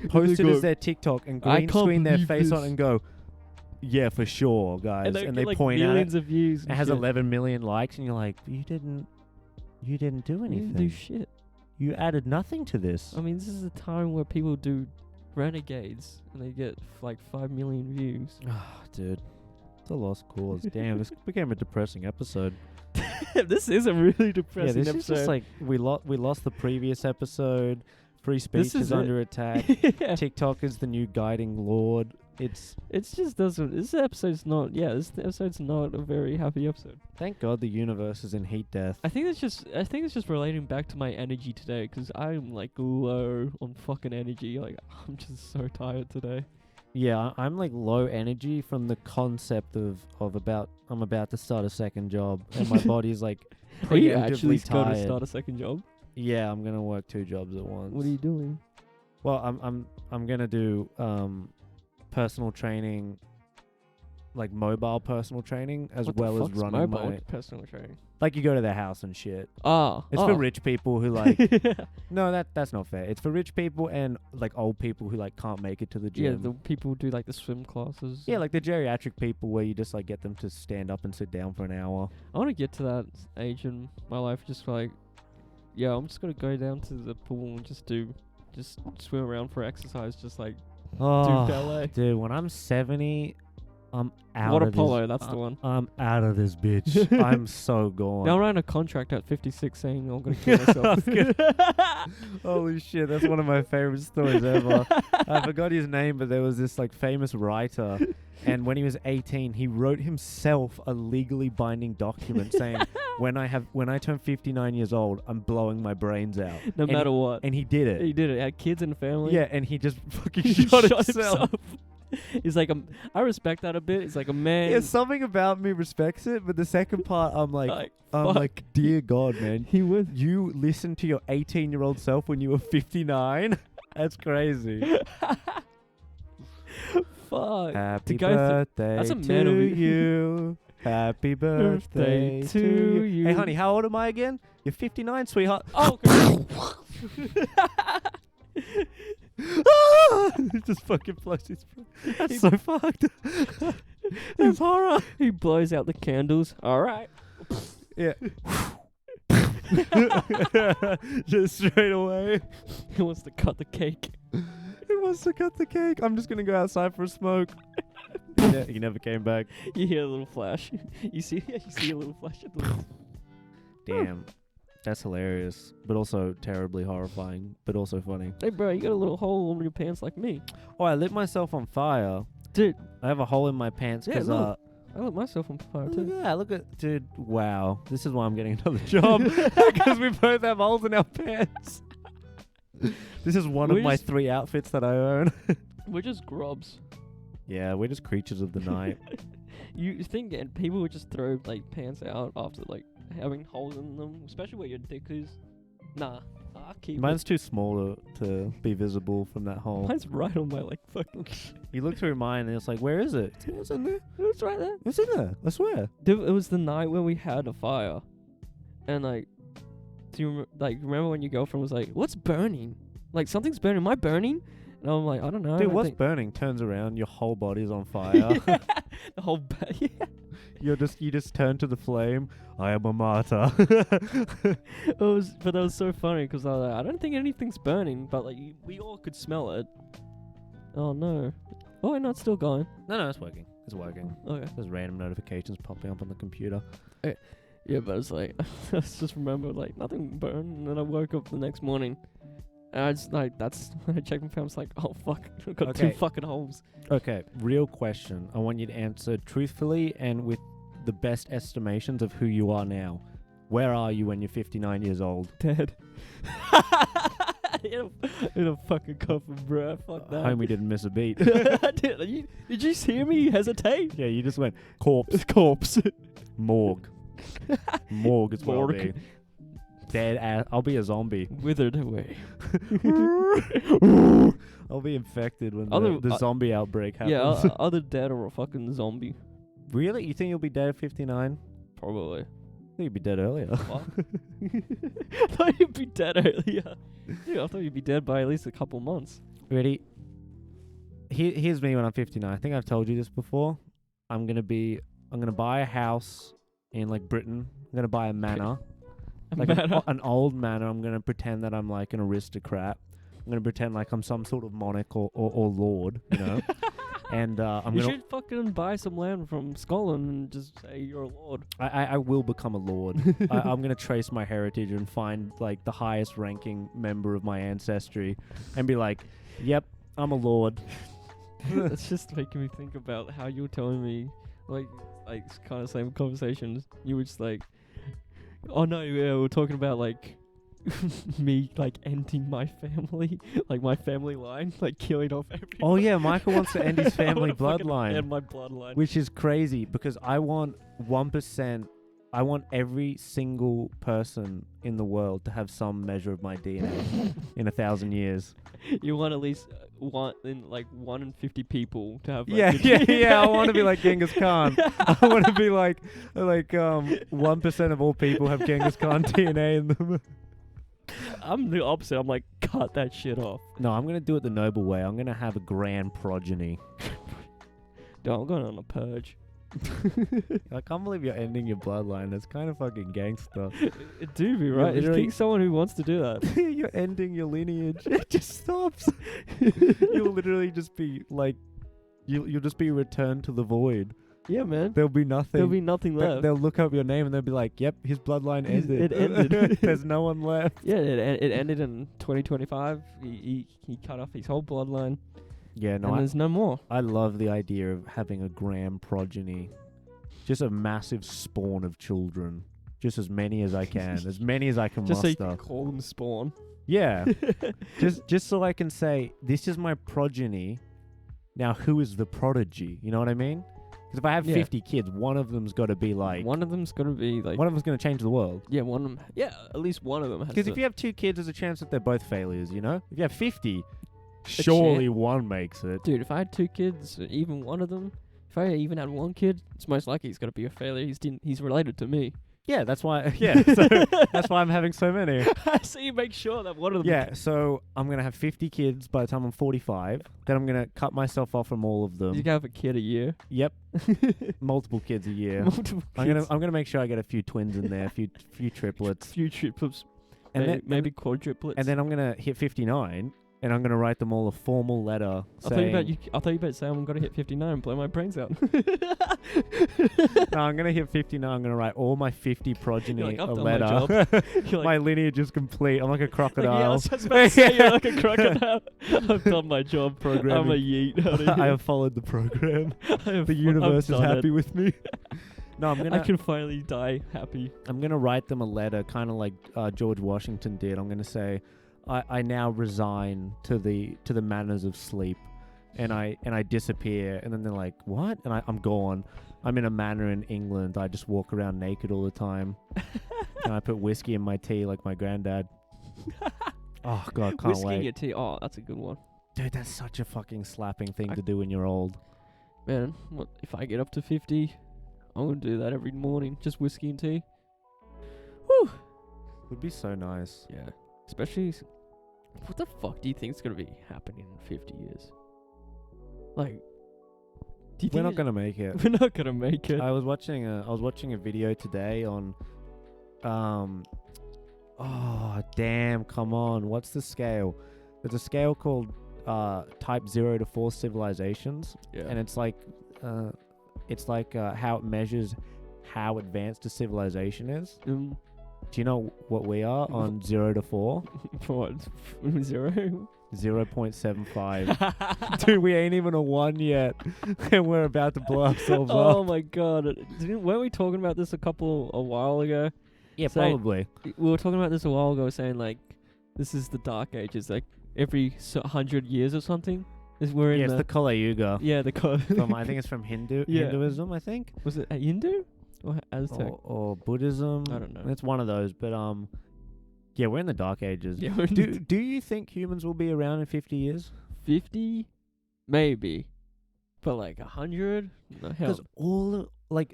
And post they it go, as their TikTok, and "I green can't screen their believe face on this." it and go, yeah, for sure, guys. and And they they like point at it. millions of views. It has 11 million likes, and you're like, you didn't do You didn't anything. do shit. You added nothing to this. I mean, this is a time where people do renegades and they get like 5 million views. Dude, it's a lost cause. Damn, this became a depressing episode. This is a really Yeah, depressing this episode. is just like we lost the previous episode. Free speech This is is it. under attack. Yeah. TikTok is the new guiding lord. It's just doesn't. This episode's not. Yeah, this episode's not a very happy episode. Thank God the universe is in heat death. I think it's just relating back to my energy today, 'cause I'm like low on fucking energy. Like I'm just so tired today. Yeah, I'm like low energy from the concept of I'm about to start a second job and my body's like Are you actually preemptively going to tired. start a second job? Yeah, I'm gonna work 2 jobs at once. What are you doing? Well, I'm gonna do personal training, like mobile personal training, as What the well as fuck's running mobile my. personal training? Like you go to their house and shit. It's It's for rich people who like. yeah, No, that's not fair. It's for rich people and like old people who like can't make it to the gym. the people who do like the swim classes. Yeah, like the geriatric people where you just like get them to stand up and sit down for an hour. I want to get to that age in my life, just like, yeah, I'm just gonna go down to the pool and just swim around for exercise, just like do ballet. Dude, when I'm 70, I'm out Water of polo, this. that's the one. I'm out of this bitch. I'm so gone. Now I'm writing a contract at 56 saying I'm gonna kill myself. Holy shit, that's one of my favorite stories ever. I forgot his name, but there was this like famous writer, and when he was 18, he wrote himself a legally binding document saying, when I turn 59 years old, I'm blowing my brains out. No matter what. And he did it. He did it. Had kids and family. Yeah, and he just fucking He shot shot himself. He's like, I respect that a bit. He's like a man. Yeah, something about me respects it, but the second part, I'm like, fuck. dear God, man. He was. You listened to your 18-year-old self when you were 59? That's crazy. Fuck. Happy go through- birthday that's a man to of you. Happy birthday to you. Hey, honey, how old am I again? You're 59, sweetheart. Oh, He just fucking blows his breath. That's so fucked. That's horror. He blows out the candles. All right. Yeah. Just straight away. He wants to cut the cake. He wants to cut the cake. I'm just gonna go outside for a smoke. He never came back. You hear a little flash. You see a little flash. Damn. That's hilarious, but also terribly horrifying, but also funny. Hey, bro, you got a little hole in your pants like me. Oh, I lit myself on fire. Dude. I have a hole in my pants Yeah, because, look. I lit myself on fire, too. look at, dude, wow. This is why I'm getting another job, because we both have holes in our pants. This is one of my 3 outfits that I own. We're just grubs. Yeah, we're just creatures of the night. You think people would just throw, like, pants out after, like, having holes in them, especially where your dick is? Nah, I'll keep Mine's too small to be visible from that hole. Mine's right on my, like, fucking... You look through mine and it's like, where is it? It's in there. It's right there. It's in there. I swear. Dude, it was the night when we had a fire. And, like, do you remember when your girlfriend was like, what's burning? Like, something's burning. Am I burning? And I'm like, I don't know. Dude, what's burning? Turns around, your whole body's on fire. The whole yeah. You just turn to the flame. I am a martyr. But that was so funny because I was like, I don't think anything's burning, but like we all could smell it. Oh no! Oh, no, it's still going. No, it's working. It's working. Okay. There's random notifications popping up on the computer. Yeah, but it's like I just remember like nothing burned, and then I woke up the next morning. And I just like I checked my phone. I was like, oh fuck, I've got 2 fucking holes. Okay, real question. I want you to answer truthfully and with the best estimations of who you are now. Where are you when you're 59 years old? Dead. in a fucking coffin, bro. Fuck that. Homie didn't miss a beat. Did you hear me hesitate? Yeah, you just went corpse. Corpse. Morgue. Morgue is what I'll Morgue. be. Dead ass. I'll be a zombie. Withered away. I'll be infected when Other- the zombie outbreak happens. Yeah, either dead or a fucking zombie. Really? You think you'll be dead at 59? Probably. I think you'd be dead earlier. What? I thought you'd be dead earlier. Dude, I thought you'd be dead by at least a couple months. Ready? Here's me when I'm 59. I think I've told you this before. I'm gonna buy a house in like Britain. I'm gonna buy a manor. Like an old manor. I'm gonna pretend that I'm like an aristocrat. I'm gonna pretend like I'm some sort of monarch or lord, you know. And You should fucking buy some land from Scotland and just say you're a lord. I will become a lord. I'm gonna trace my heritage and find like the highest ranking member of my ancestry, and be like, "Yep, I'm a lord." It's just making me think about how you were telling me, like kind of same conversations. You were just like, "Oh no, yeah, we're talking about like." Me like ending my family, like my family line, like killing off everyone. Oh yeah, Michael wants to end his family bloodline. End my bloodline, which is crazy because I want 1%. I want every single person in the world to have some measure of my DNA in 1,000 years. You want at least 1 in 50 people to have. Like, yeah. I want to be like Genghis Khan. I want to be like 1% of all people have Genghis Khan DNA in them. I'm the opposite. I'm like, cut that shit off. No, I'm going to do it the noble way. I'm going to have a grand progeny. No, I'm going on a purge. I can't believe you're ending your bloodline. That's kind of fucking gangster. It do be right. It's being someone who wants to do that. You're ending your lineage. It just stops. You'll literally just be like, you'll just be returned to the void. Yeah, man. There'll be nothing. There'll be nothing left. They'll look up your name and they'll be like, "Yep, his bloodline ended. It ended. There's no one left." Yeah, it ended in 2025. He cut off his whole bloodline. Yeah, no, and there's no more. I love the idea of having a grand progeny, just a massive spawn of children, just as many as I can, as many as I can just muster. So you can call them spawn. Yeah, just so I can say this is my progeny. Now, who is the prodigy? You know what I mean? Because if I have 50 kids, one of them's got to be like... One of them's got to be like... One of them's going to change the world. Yeah, one of them... Yeah, at least one of them has to... Because if you have 2 kids, there's a chance that they're both failures, you know? If you have 50, surely one makes it. Dude, if I had 2 kids, even one of them... If I even had 1 kid, it's most likely he's got to be a failure. He's related to me. Yeah, that's why... Yeah, so that's why I'm having so many. So you make sure that one of them... Yeah, so I'm going to have 50 kids by the time I'm 45. Then I'm going to cut myself off from all of them. You can have a kid a year. Yep. Multiple kids a year. Multiple I'm kids. gonna make sure I get a few twins in there, a few triplets. Few triplets. And then maybe quadruplets. And then I'm going to hit 59. and I'm gonna write them all a formal letter I thought saying. you about to say I'm gonna hit 59 and blow my brains out. No, I'm gonna hit 59. I'm gonna write all my 50 progeny You're like, I've a done letter. my job. You're My like, lineage is complete. I'm like a crocodile. yeah, I was just about to say you're like a crocodile. I've done my job. Programming. I'm a yeet. Out of I here. have followed the program. I've The universe is done happy it. with me. No, I'm I gonna. can finally die happy. I'm gonna write them a letter, kind of like George Washington did. I'm gonna say, I now resign to the manners of sleep, and I disappear. And then they're like, what? And I'm gone. I'm in a manor in England. I just walk around naked all the time, and I put whiskey in my tea like my granddad. Oh God, can't Whiskey in wait, your tea. Oh, that's a good one. dude. That's such a fucking slapping thing to do when you're old. Man, what if I get up to 50? I'm gonna do that every morning. Just whiskey and tea. Whew. Would be so nice. Yeah. Especially, what the fuck do you think is gonna be happening in 50 years? Like, do you think We're not gonna make it. we're not gonna make it? I was watching a video today on oh damn, come on, what's the scale? There's a scale called type 0 to 4 civilizations, Yeah. and it's like how it measures how advanced a civilization is. Do you know what we are on 0 to 4? What? 0? 0.75. Dude, we ain't even a 1 yet, and we're about to blow ourselves Oh up. my god! Weren't we talking about this a while ago? Yeah, Say- probably. We were talking about this a while ago, saying like, this is the Dark Ages. Like every 100 years or something, we're in Yeah, it's the Kali Yuga. yeah the From, I think it's from Yeah. Hinduism, I think. Was it Hindu or Aztec? Or Buddhism. I don't know. It's one of those, but yeah, we're in the Dark Ages. Yeah, we're in Do you think humans will be around in 50 years? 50, maybe, but like 100, no, hell, Because all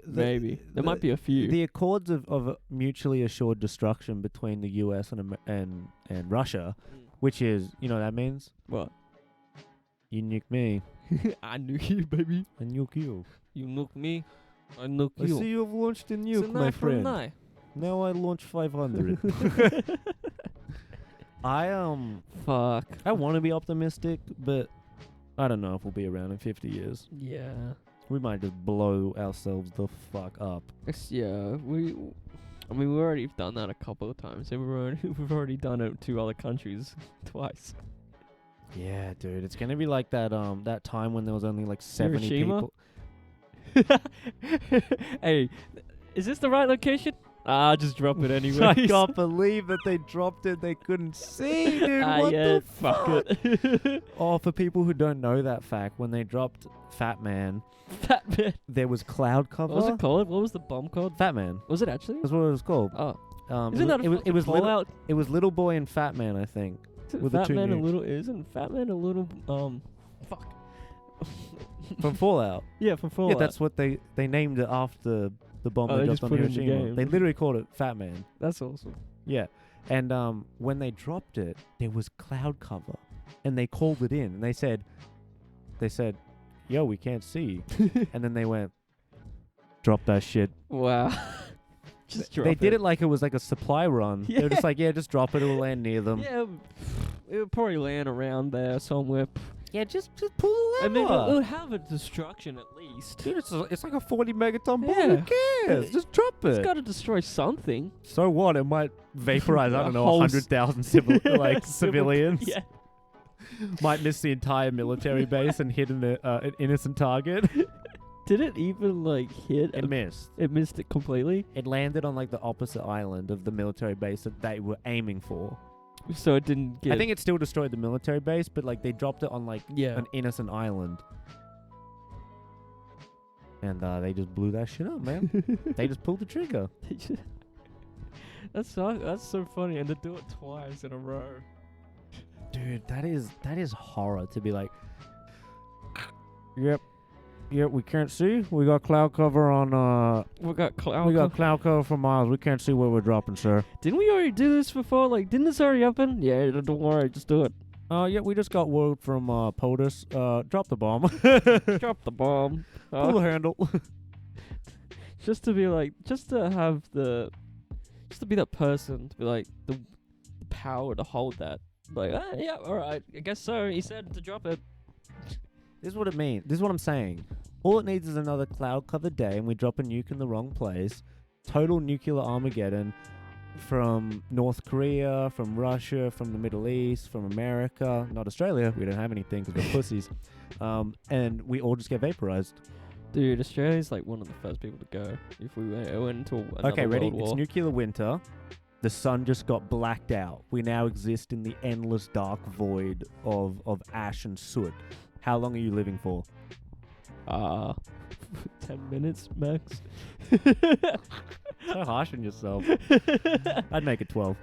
maybe there might be a few. the accords of mutually assured destruction between the U.S. and Russia, which is, you know what that means? What? You nuke me, I nuke you, baby. I nuke you. You nuke me, I nuke I you. see you've launched a It's nuke, an my eye for an friend. eye. Now I launch 500. Fuck. I want to be optimistic, but I don't know if we'll be around in 50 years. Yeah. We might just blow ourselves the fuck up. Yeah. I mean, we've already done that a couple of times, and we've already done it to other countries twice. Yeah, dude, it's gonna be like that time when there was only like 70 Hiroshima? people. Hey, is this the right location? Just drop it anyway. I can't believe that they dropped it. They couldn't see, dude. What the fuck fuck? it. Oh, for people who don't know that fact, when they dropped Fat Man, Fat Man. there was cloud cover. What was it called? What was the bomb called? Fat Man. Was it actually? That's what it was called. Oh, It isn't that was, it was little, Fallout? it was Little Boy and Fat Man, I think. with the Fat two Man a nukes. little isn't Fat Man a little fuck. From Fallout. Yeah, from Fallout. Yeah, that's what they named it after the bomb Oh, that they dropped just on put it in the Hiroshima. game. They literally called it Fat Man. That's awesome. Yeah. And when they dropped it, there was cloud cover. And they called it in and they said, yo, we can't see. And then they went, drop that shit. Wow. Just drop They did it like it was like a supply run. They were just like, yeah, just drop it, it'll land near them. Yeah, it would probably land around there somewhere. Yeah, just pull the I mean, lever. it'll have a destruction at least. Dude, it's like a 40 megaton bomb. Yeah. Who cares? Just drop It's it. got to destroy something. So what? It might vaporize, I A don't know, whole 100,000 civilians. Yeah. Might miss the entire military base and hit an innocent target. Did it even like hit? It missed. It missed it completely. It landed on like the opposite island of the military base that they were aiming for. So it didn't get. I think it still destroyed the military base, but like they dropped it on like Yeah. an innocent island. And they just blew that shit up, man. They just pulled the trigger. That's so funny, and to do it twice in a row. Dude, that is horror to be like, Yep, we can't see. We got cloud cover on We got cloud. we got cloud cover for miles. We can't see where we're dropping, sir. Didn't we already do this before? Like, didn't this already happen? Yeah, don't worry, just do it. Yeah, we just got word from POTUS. Drop the bomb. Drop the bomb. Pull the handle. Just to be like, just to be that person, to be like the power to hold that. Like, yeah, all right, I guess so. He said to drop it. This is what it means. This is what I'm saying. All it needs is another cloud-covered day, and we drop a nuke in the wrong place. Total nuclear Armageddon from North Korea, from Russia, from the Middle East, from America. Not Australia. We don't have anything because we're pussies. And we all just get vaporized. Dude, Australia's like one of the first people to go if we went into another Okay, ready? world war. It's nuclear winter. The sun just got blacked out. We now exist in the endless dark void of ash and soot. How long are you living for? 10 minutes max. So harsh on yourself. I'd make it 12.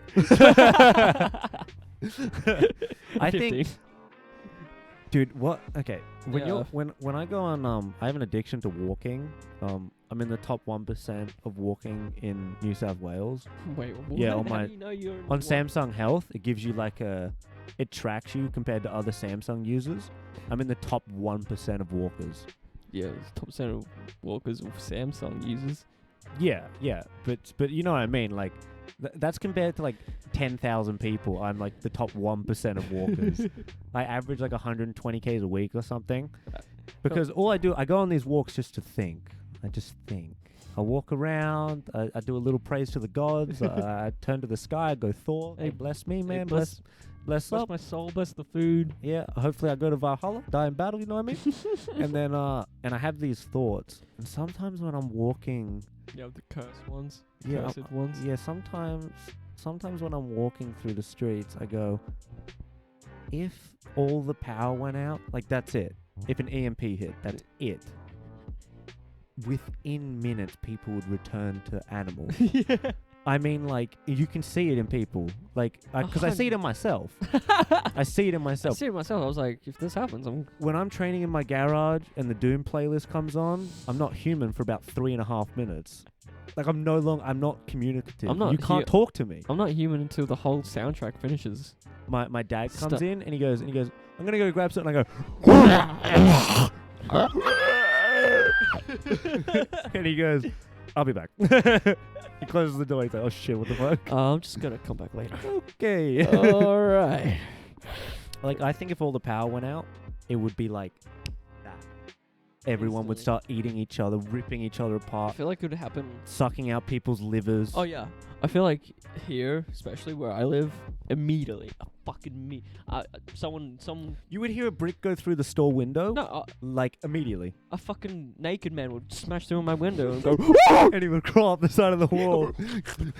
I think, dude, what? Okay, when Yeah. when I go on, I have an addiction to walking. I'm in the top 1% of walking in New South Wales. Wait, what? Yeah, on How my- do you know you're On Samsung Health, it gives you like it tracks you compared to other Samsung users. I'm in the top 1% of walkers. Yeah, it's top percent of walkers with Samsung users. Yeah, but you know what I mean. Like that's compared to like 10,000 people. I'm like the top 1% of walkers. I average like 120 k's a week or something. Because all I do, I go on these walks just to think. I just think. I walk around. I do a little praise to the gods. I turn to the sky. I go, Thor, hey, bless me, man. Bless Bless up. my soul, bless the food. Yeah, hopefully I go to Valhalla, die in battle, you know what I mean? And then, and I have these thoughts. And sometimes when I'm walking... Yeah, the cursed ones. Yeah, Cursed ones. Yeah, sometimes when I'm walking through the streets, I go, if all the power went out, like that's it. If an EMP hit, that's it. Within minutes, people would return to animals. Yeah. I mean, like, you can see it in people. Like, because I see it in myself. I see it in I myself. see it myself. I was like, if this happens, I'm... When I'm training in my garage and the Doom playlist comes on, I'm not human for about 3.5 minutes. Like, I'm not communicative. I'm not you can't talk to me. I'm not human until the whole soundtrack finishes. My dad comes in and he goes, I'm gonna go grab something. I go, and he goes, I'll be back. He closes the door. He's like, oh shit, what the fuck? I'm just gonna come back later. Okay. All right. Like, I think if all the power went out, it would be like that. Everyone would start eating each other, ripping each other I apart, feel like it would happen. sucking out people's livers. Oh yeah. I feel like here, especially where I live, immediately someone You would hear a brick go through the store window, no like immediately. a fucking naked man would smash through my window and go And he would crawl up the side of the wall.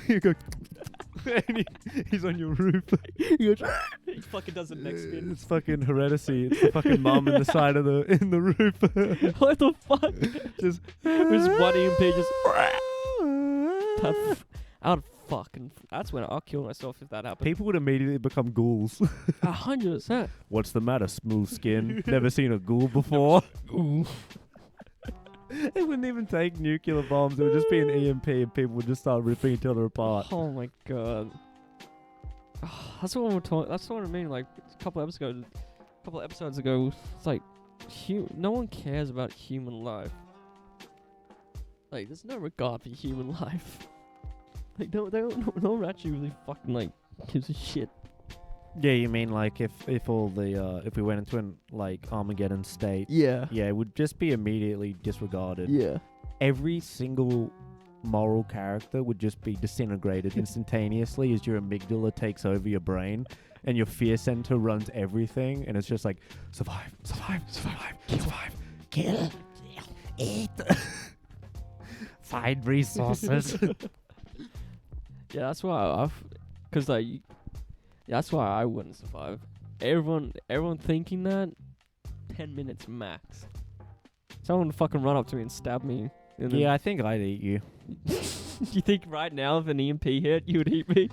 You go, and he's on your roof. he fucking does the next spin. It's fucking heredity. It's the fucking mum in the side of in the roof. What the fuck? Just There's one EMP just that's when I'll kill myself if that happens. People would immediately become ghouls. 100%. What's the matter, smooth skin? Never seen a ghoul before. Ooh. It wouldn't even take nuclear bombs. It would just be an EMP and people would just start ripping each other apart. Oh my god. That's what we're talking. That's what I mean. Like a couple episodes ago, it's like no one cares about human life. Like there's no regard for human life. Like no one actually really fucking like gives a shit. Yeah, you mean like if all the if we went into an like Armageddon state, Yeah. yeah, it would just be immediately disregarded. Yeah. Every single moral character would just be disintegrated instantaneously as your amygdala takes over your brain and your fear center runs everything, and it's just like survive, kill, eat, find resources. Yeah, that's why that's why I wouldn't survive. Everyone thinking that 10 minutes max. Someone would fucking run up to me and stab me. Yeah, I think I'd eat you. Do you think right now if an EMP hit, you would eat me?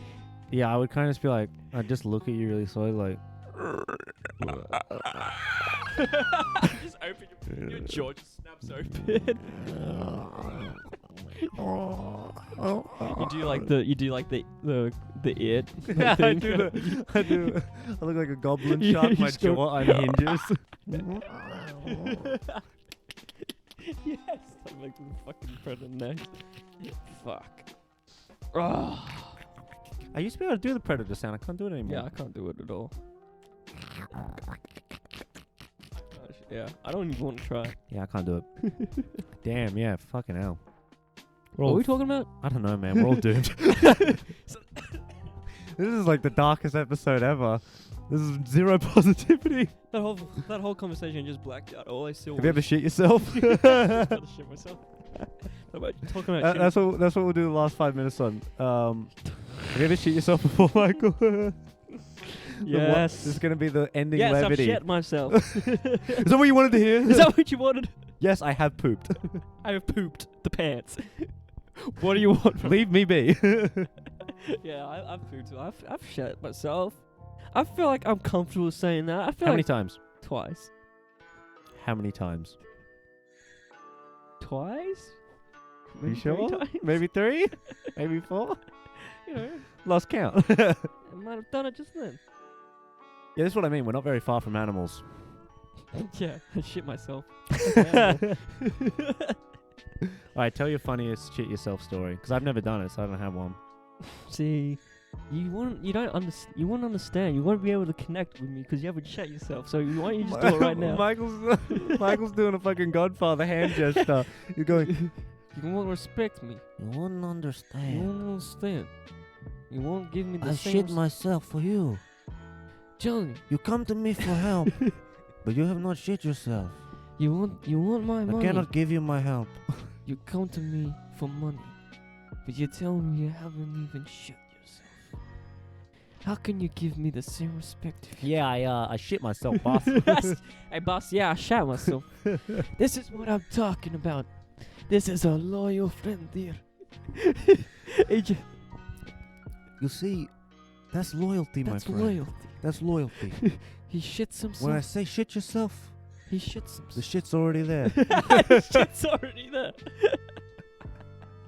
Yeah, I would kind of just be like, I'd just look at you really slowly, like. Just open your jaw just snaps open. You do like the it. Yeah, I do. I look like a goblin shark. My jaw unhinges. Yes, I'm like the fucking predator next. Fuck. Oh. I used to be able to do the predator sound. I can't do it anymore. Yeah, I can't do it at all. Yeah, I don't even want to try. Yeah, I can't do it. Damn, yeah, fucking hell. What are we talking about? I don't know, man. We're all doomed. This is like the darkest episode ever. This is zero positivity. That whole conversation just blacked out. All I saw Have you ever shit yourself? I about to shit myself. How about you talking about shit? That's what we'll do the last 5 minutes on. Have you ever shit yourself before, Michael? Yes. This is going to be the ending yes, levity. I've shit myself. Is that what you wanted to hear? Is that what you wanted? Yes, I have pooped. I have pooped the pants. What do you want from Leave me be. Yeah, I've pooped. I've shit myself. I feel like I'm comfortable saying that. I feel How like many times? Twice. How many times? Twice? You Maybe sure? 3 times? Maybe 3? Maybe 4? You know, Lost count. I might have done it just then. Yeah, that's what I mean. We're not very far from animals. Yeah, I shit myself. Alright, tell your funniest shit yourself story. Because I've never done it, so I don't have one. See, you won't understand. You won't be able to connect with me because you haven't shit yourself. So why don't you just do it right now? Michael's doing a fucking Godfather hand gesture. You're going, You won't respect me. you won't You understand. won't understand. You won't give me the I same. shit myself for you. Johnny, You come to me for help, but you have not shit yourself. you want my money. I cannot give you my help. You come to me for money, but you tell me you haven't even shit yourself. How can you give me the same respect? If you Yeah, I shit myself, boss. Hey, boss, yeah, I shot myself. This is what I'm talking about. This is a loyal friend here. You see, that's loyalty, That's my friend. loyalty. That's loyalty. He shits himself. When I say shit yourself, He shits the himself. shit's already there. Shit's already there.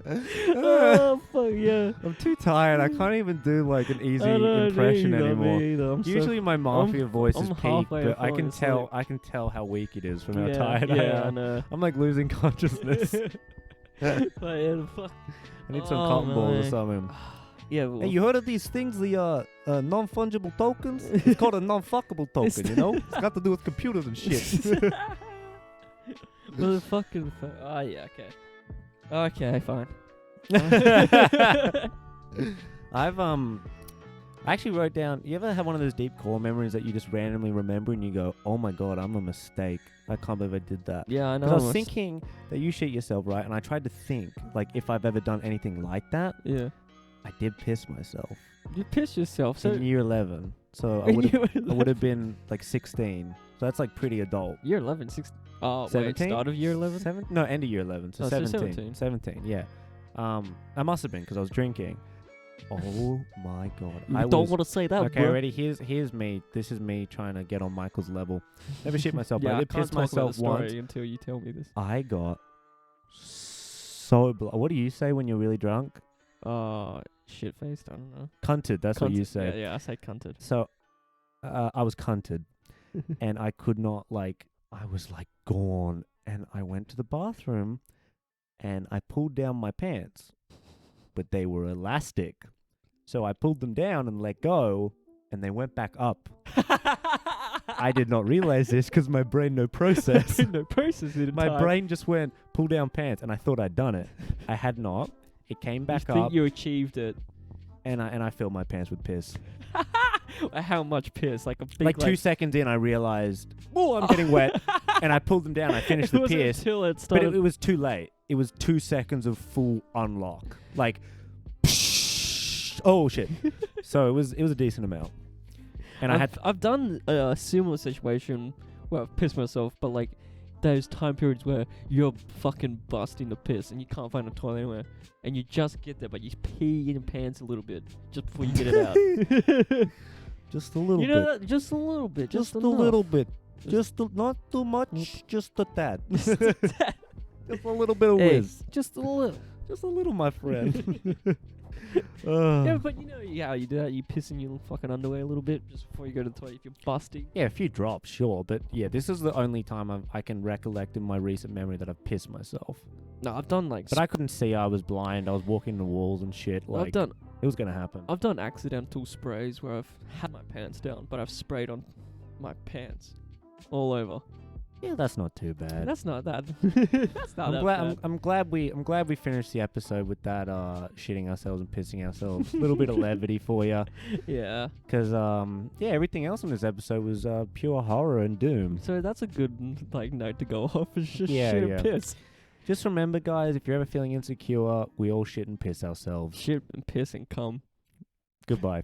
Oh, fuck yeah. I'm too tired. I can't even do like an easy I don't impression either, anymore. me either. I'm so Usually my mafia voice is I'm peaked, halfway but I can falling tell how weak it is from how yeah, tired I yeah, I am. know. I'm like losing consciousness. But yeah, fuck. I need some Oh, cotton balls or man. something. Yeah, well, Hey, you heard of these things, the non-fungible tokens? It's called a non-fuckable token, you know? It's got to do with computers and shit. Motherfucking. Oh, yeah, okay. Okay, fine. I actually wrote down, you ever have one of those deep core memories that you just randomly remember and you go, oh my god, I'm a mistake. I can't believe I did that. Yeah, I know. Because I was thinking that you shit yourself, right? And I tried to think, like, if I've ever done anything like that. Yeah. I did piss myself. You piss yourself, so. In year 11. So I would have been like 16. So that's like pretty adult. Year 11, 16. Oh, 17? wait, start of year 11? No, end of year 11. So Oh, so 17. 17, yeah. I must have been because I was drinking. Oh my god. You I don't want to say that, Okay, bro. ready? Here's me. This is me trying to get on Michael's level. Never shit myself, but Yeah, I I did can't piss talk about the myself story once. until you tell me this. I got so what do you say when you're really drunk? Shit faced. I don't know. Cunted. That's what you Cunted. say. Yeah, I say cunted. So, I was cunted, and I could not I was like gone, and I went to the bathroom, and I pulled down my pants, but they were elastic, so I pulled them down and let go, and they went back up. I did not realize this because my brain no process. No process in My time. brain just went pull down pants, and I thought I'd done it. I had not. It came back You think up, you achieved it? and I filled my pants with piss. How much piss? Like a big, Like 2 seconds in, I realized, oh, I'm getting wet, and I pulled them down. I finished the It wasn't piss, until it but started. it was too late. It was 2 seconds of full unlock, like, oh shit. So it was a decent amount, and I've done a similar situation where I've pissed myself, but like those time periods where you're fucking busting the piss and you can't find a toilet anywhere, and you just get there, but you pee in your pants a little bit just before you get it out. just a little You know bit, that? Just a little bit. just a enough. little bit, Just- not too much, just a tad, Just a tad. just a little bit of Hey, whiz, just a little. just a little, my friend. Yeah, but you know how you do that. You piss in your fucking underwear a little bit just before you go to the toilet if you're busting. Yeah, a few drops, sure, but yeah, this is the only time I can recollect in my recent memory that I've pissed myself. No, I've done like. But I couldn't see. I was blind. I was walking the walls and shit. Like, I've done It was gonna happen. I've done accidental sprays where I've had my pants down, but I've sprayed on my pants all over. Yeah, that's not too bad. That's not that. That's not I'm that glad. bad. I'm glad we finished the episode with that shitting ourselves and pissing ourselves. A little bit of levity for you, Yeah. because yeah, everything else in this episode was pure horror and doom. So that's a good note to go off. Is just Yeah, shit and yeah. piss. Just remember, guys, if you're ever feeling insecure, we all shit and piss ourselves. Shit and piss and cum. Goodbye.